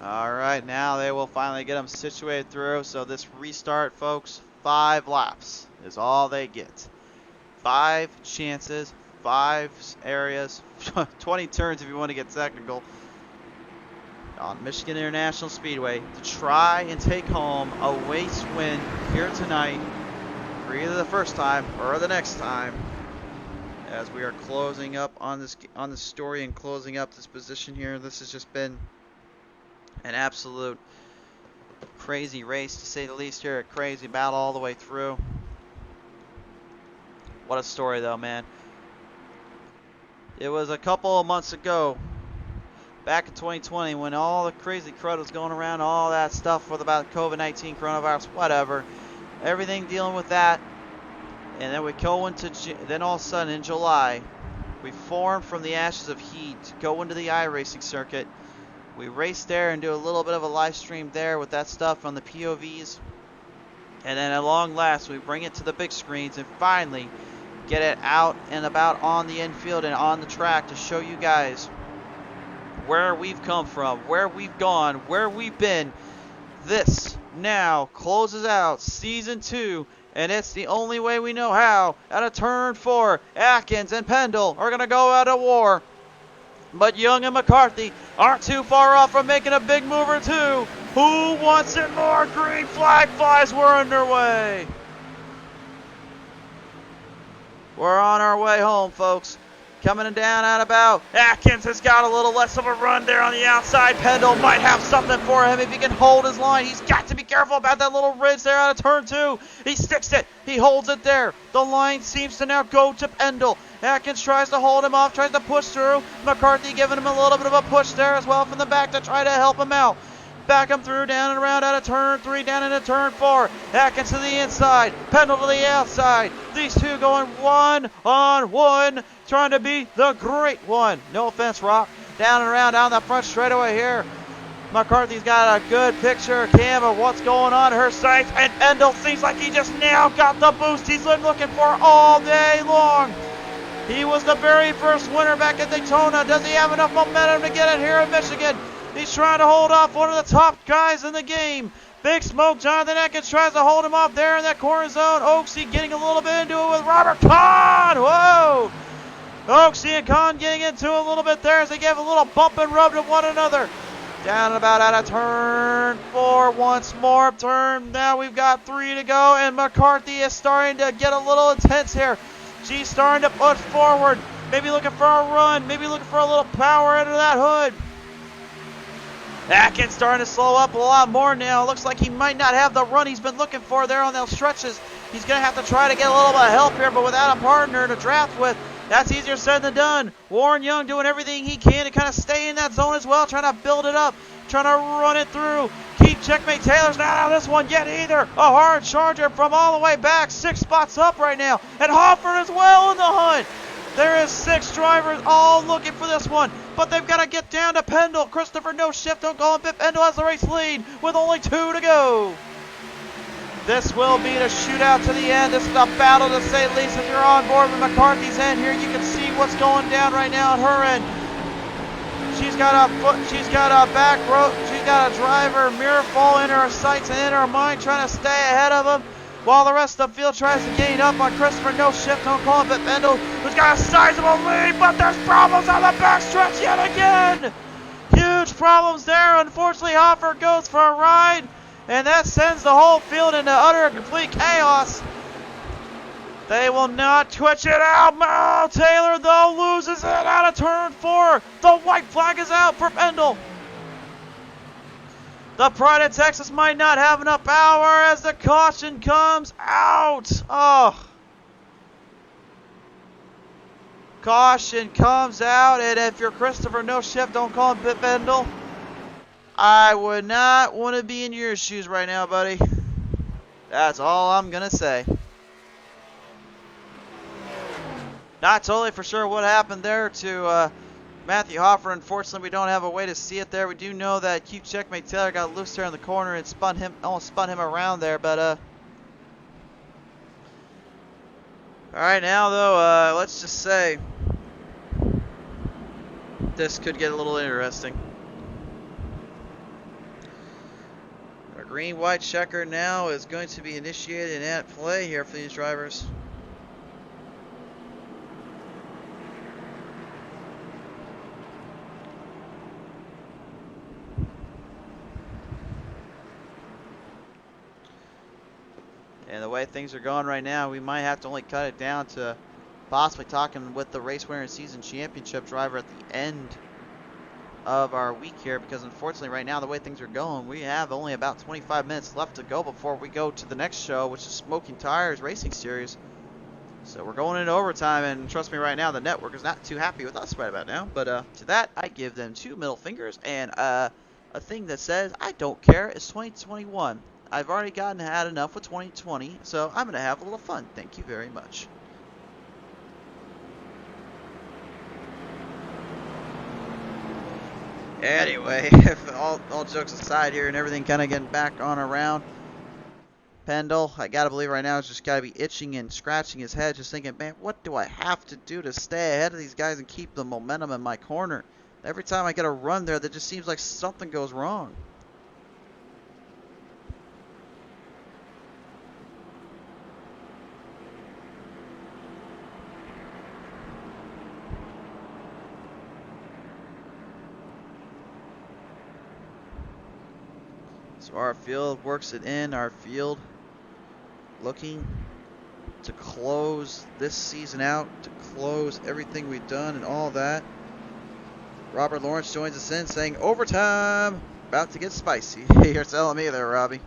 Alright, now they will finally get them situated through. So this restart, folks, 5 laps is all they get. 5 chances, 5 areas, 20 turns if you want to get technical, on Michigan International Speedway to try and take home a race win here tonight for either the first time or the next time, as we are closing up on this story and closing up this position here. This has just been an absolute crazy race, to say the least here. A crazy battle all the way through. What a story, though, man. It was a couple of months ago, back in 2020, when all the crazy crud was going around, all that stuff with about COVID-19, coronavirus, whatever. Everything dealing with that. And then we go into, then all of a sudden in July, we form from the ashes of heat, go into the iRacing circuit. We race there and do a little bit of a live stream there with that stuff on the POVs. And then at long last, we bring it to the big screens and finally get it out and about on the infield and on the track to show you guys where we've come from, where we've gone, where we've been. This now closes out Season 2, and it's the only way we know how. Out of turn 4, Atkins and Pendle are going to go out of war. But Young and McCarthy aren't too far off from making a big move or two. Who wants it more? Green flag flies. We're underway. We're on our way home, folks. Coming down out about. Atkins has got a little less of a run there on the outside. Pendle might have something for him if he can hold his line. He's got to be careful about that little ridge there out of turn 2. He sticks it. He holds it there. The line seems to now go to Pendle. Atkins tries to hold him off, tries to push through. McCarthy giving him a little bit of a push there as well from the back to try to help him out. Back him through, down and around out of turn 3, down into turn 4. Atkins to the inside, Pendle to the outside. These two going one-on-one, trying to be the great one. No offense, Rock. Down and around down the front straightaway here. McCarthy's got a good picture, Cam, of what's going on her sights. And Pendle seems like he just now got the boost he's been looking for all day long. He was the very first winner back at Daytona. Does he have enough momentum to get it here in Michigan? He's trying to hold off one of the top guys in the game. Big Smoke, Jonathan Atkins tries to hold him off there in that corner zone. Oaksey getting a little bit into it with Robert Kahn. Whoa! Oaksey and Kahn getting into a little bit there as they give a little bump and rub to one another. Down and about out of turn 4 once more. Now we've got 3 to go, and McCarthy is starting to get a little intense here. She's starting to push forward. Maybe looking for a run. Maybe looking for a little power into that hood. Atkins starting to slow up a lot more now. Looks like he might not have the run he's been looking for there on those stretches. He's going to have to try to get a little bit of help here, but without a partner to draft with, that's easier said than done. Warren Young doing everything he can to kind of stay in that zone as well, trying to build it up, trying to run it through. Keep Checkmate Taylor's not out of this one yet either. A hard charger from all the way back, 6 spots up right now. And Hofford as well in the hunt. There is 6 drivers all looking for this one, but they've got to get down to Pendle. Christopher No Shift, don't call him Pip. Pendle has the race lead with only 2 to go. This will be the shootout to the end. This is a battle to say the least. If you're on board with McCarthy's end here, you can see what's going down right now at her end. She's got a back row. She's got a driver mirror fall in her sights and in her mind, trying to stay ahead of him, while the rest of the field tries to gain up on Christopher No Shift. Don't call him Pip Pendle, who's got a sizable lead, but there's problems on the backstretch yet again. Huge problems there. Unfortunately, Hoffer goes for a ride, and that sends the whole field into utter and complete chaos. They will not twitch it out. Oh, Taylor, though, loses it out of turn 4. The white flag is out for Pendle. The Pride of Texas might not have enough power as the caution comes out. Oh. Caution comes out, and if you're Christopher No Shift, don't call him Pip Pendle. I would not want to be in your shoes right now, buddy. That's all I'm going to say. Not totally for sure what happened there to Matthew Hoffer. Unfortunately, we don't have a way to see it there. We do know that Cute Checkmate Taylor got loose there in the corner and almost spun him around there. But all right, now though, let's just say this could get a little interesting. Our green-white checker now is going to be initiated and at play here for these drivers. And the way things are going right now, we might have to only cut it down to possibly talking with the race winner and season championship driver at the end of our week here, because unfortunately right now the way things are going, we have only about 25 minutes left to go before we go to the next show, which is Smoking Tires Racing Series. So we're going into overtime, and trust me right now, the network is not too happy with us right about now. But to that, I give them 2 middle fingers and a thing that says, I don't care. It's 2021. I've already had enough with 2020, so I'm going to have a little fun. Thank you very much. Anyway, all jokes aside here and everything kind of getting back on around. Pendle, I got to believe right now, is just got to be itching and scratching his head, just thinking, man, what do I have to do to stay ahead of these guys and keep the momentum in my corner? Every time I get a run there, that just seems like something goes wrong. So our field works it in. Our field looking to close this season out, to close everything we've done and all that. Robert Lawrence joins us in saying, overtime, about to get spicy. You're telling me there, Robbie.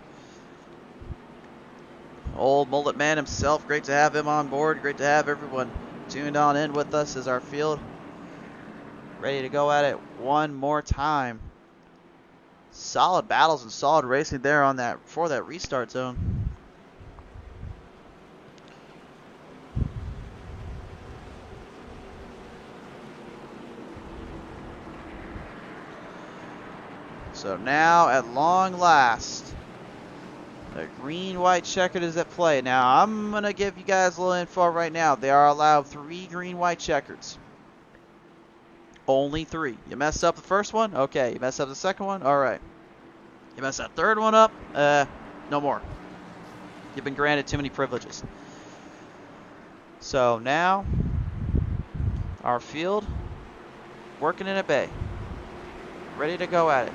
Old mullet man himself, great to have him on board. Great to have everyone tuned on in with us as our field ready to go at it one more time. Solid battles and solid racing there on that for that restart zone. So now, at long last, the green-white checkered is at play. Now, I'm going to give you guys a little info right now. They are allowed 3 green-white checkers. Only 3. You messed up the first one? Okay. You messed up the second one? All right. You messed that third one up? No more. You've been granted too many privileges. So now, our field working in a bay. Ready to go at it.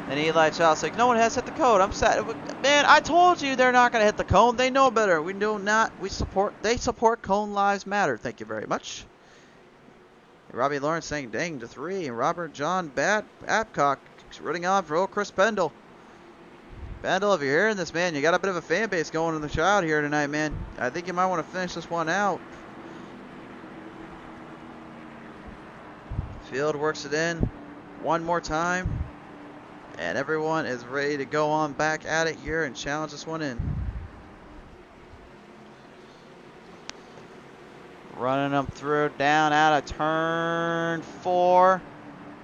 And Eli Child's like, no one has hit the code. I'm sad. Man, I told you they're not going to hit the cone. They know better. We do not. They support Cone Lives Matter. Thank you very much. And Robbie Lawrence saying, dang, to 3. And Robert John Babcock running on for old Chris Pendle. Pendle, if you're hearing this, man, you got a bit of a fan base going in the crowd here tonight, man. I think you might want to finish this one out. Field works it in one more time. And everyone is ready to go on back at it here and challenge this one in. Running them through, down out of turn 4.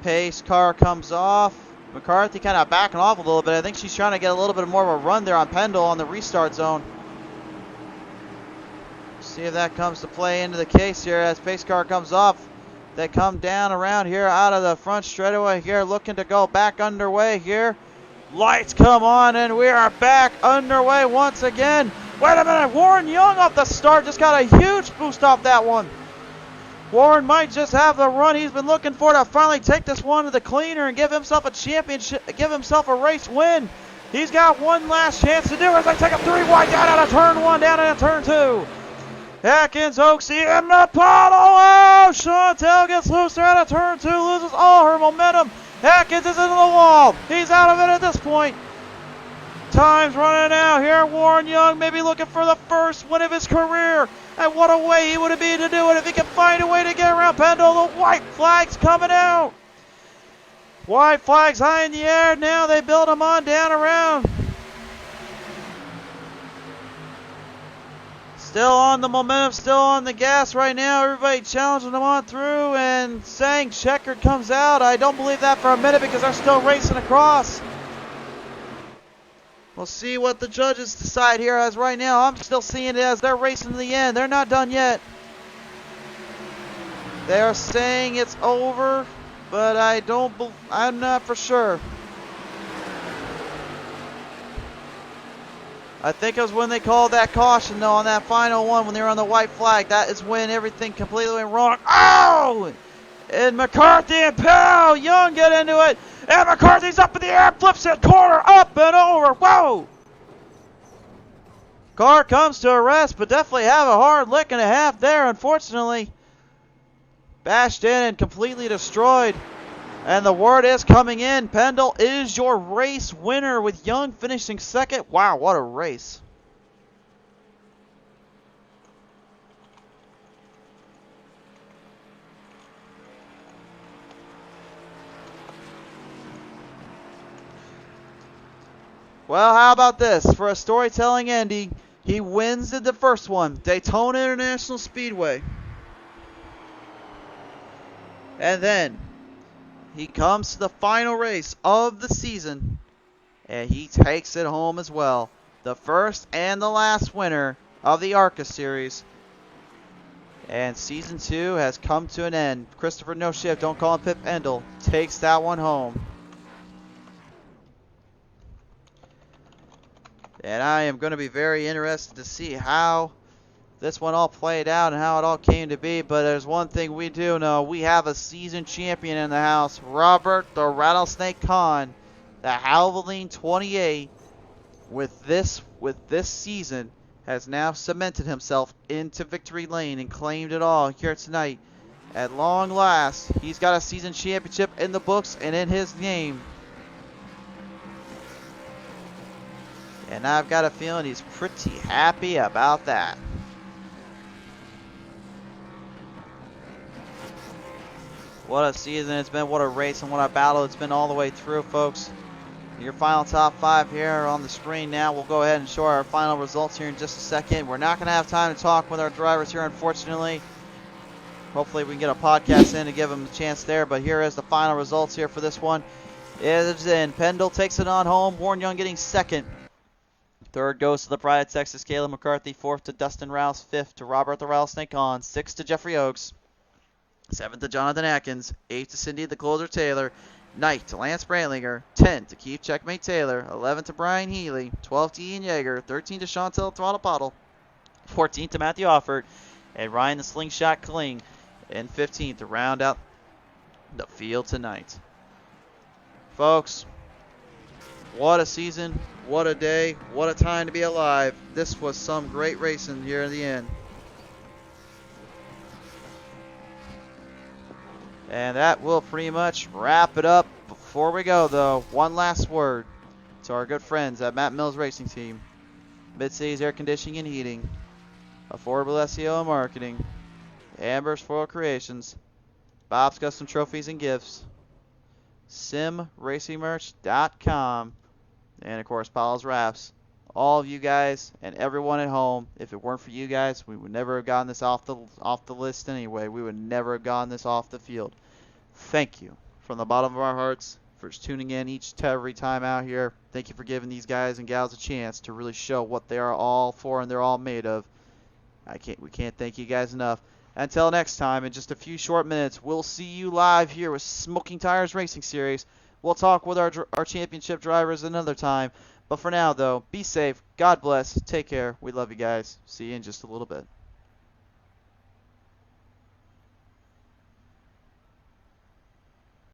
Pace car comes off. McCarthy kind of backing off a little bit. I think she's trying to get a little bit more of a run there on Pendle on the restart zone. See if that comes to play into the case here as pace car comes off. They come down around here out of the front straightaway here, looking to go back underway here. Lights come on, and we are back underway once again. Wait a minute, Warren Young off the start just got a huge boost off that one. Warren might just have the run he's been looking for to finally take this one to the cleaner and give himself a championship, give himself a race win. He's got one last chance to do it as they take a 3 wide down out of turn 1, down out of turn 2. Atkins, Oaksey, and the Pottle. Oh, Chantel gets loose there out of turn 2, loses all her momentum. Atkins is into the wall. He's out of it at this point. Time's running out here. Warren Young maybe looking for the first win of his career. And what a way he would be to do it if he could find a way to get around Pendle. The white flag's coming out. White flag's high in the air. Now they build them on down around. Still on the momentum, still on the gas right now. Everybody challenging them on through and saying checkered comes out. I don't believe that for a minute because they're still racing across. We'll see what the judges decide here as right now. I'm still seeing it as they're racing to the end. They're not done yet. They are saying it's over, but I'm not for sure. I think it was when they called that caution, though, on that final one when they were on the white flag. That is when everything completely went wrong. Oh! And McCarthy and Powell, Young get into it. And McCarthy's up in the air, flips it, corner, up and over. Whoa! Car comes to a rest, but definitely have a hard lick and a half there, unfortunately. Bashed in and completely destroyed. And the word is coming in. Pendle is your race winner with Young finishing second. Wow, what a race. Well, how about this? For a storytelling ending, he wins the first one, Daytona International Speedway. And then he comes to the final race of the season, and he takes it home as well. The first and the last winner of the ARCA series. And season 2 has come to an end. Christopher No Ship, don't call him Pip Endel, takes that one home. And I am going to be very interested to see how this one all played out and how it all came to be. But there's one thing we do know. We have a season champion in the house. Robert the Rattlesnake Kahn, the Halloween 28, with this season, has now cemented himself into victory lane and claimed it all here tonight. At long last, he's got a season championship in the books and in his name. And I've got a feeling he's pretty happy about that. What a season it's been, what a race, and what a battle it's been all the way through, folks. Your final top 5 here on the screen now. We'll go ahead and show our final results here in just a second. We're not going to have time to talk with our drivers here, unfortunately. Hopefully we can get a podcast in to give them a chance there, but here is the final results here for this one. It is in. Pendle takes it on home. Warren Young getting second. Third goes to the Pride of Texas, Caleb McCarthy. Fourth to Dustin Rouse. Fifth to Robert the Rattlesnake Kahn. Sixth to Jeffrey Oakes. Seventh to Jonathan Atkins. Eighth to Cindy the Closer Taylor. Ninth to Lance Brandlinger. 10th to Keith Checkmate Taylor. 11th to Brian Healy. 12th to Ian Yeager. 13th to Chantel Throttle Pottle. 14th to Matthew Offert. And Ryan the Slingshot Kling. And 15th to round out the field tonight. Folks, what a season. What a day. What a time to be alive. This was some great racing here in the end. And that will pretty much wrap it up. Before we go, though, one last word to our good friends at Matt Mills Racing Team, Mid-Cities Air Conditioning and Heating, Affordable SEO and Marketing, Amber's Floral Creations, Bob's Custom Trophies and Gifts, SimRacingMerch.com, and of course, Pottlez Wrapz. All of you guys and everyone at home, if it weren't for you guys, we would never have gotten this off the list anyway. We would never have gotten this off the field. Thank you from the bottom of our hearts for tuning in every time out here. Thank you for giving these guys and gals a chance to really show what they are all for and they're all made of. We can't thank you guys enough. Until next time, in just a few short minutes, we'll see you live here with Smoking Tires Racing Series. We'll talk with our championship drivers another time. But for now, though, be safe. God bless. Take care. We love you guys. See you in just a little bit.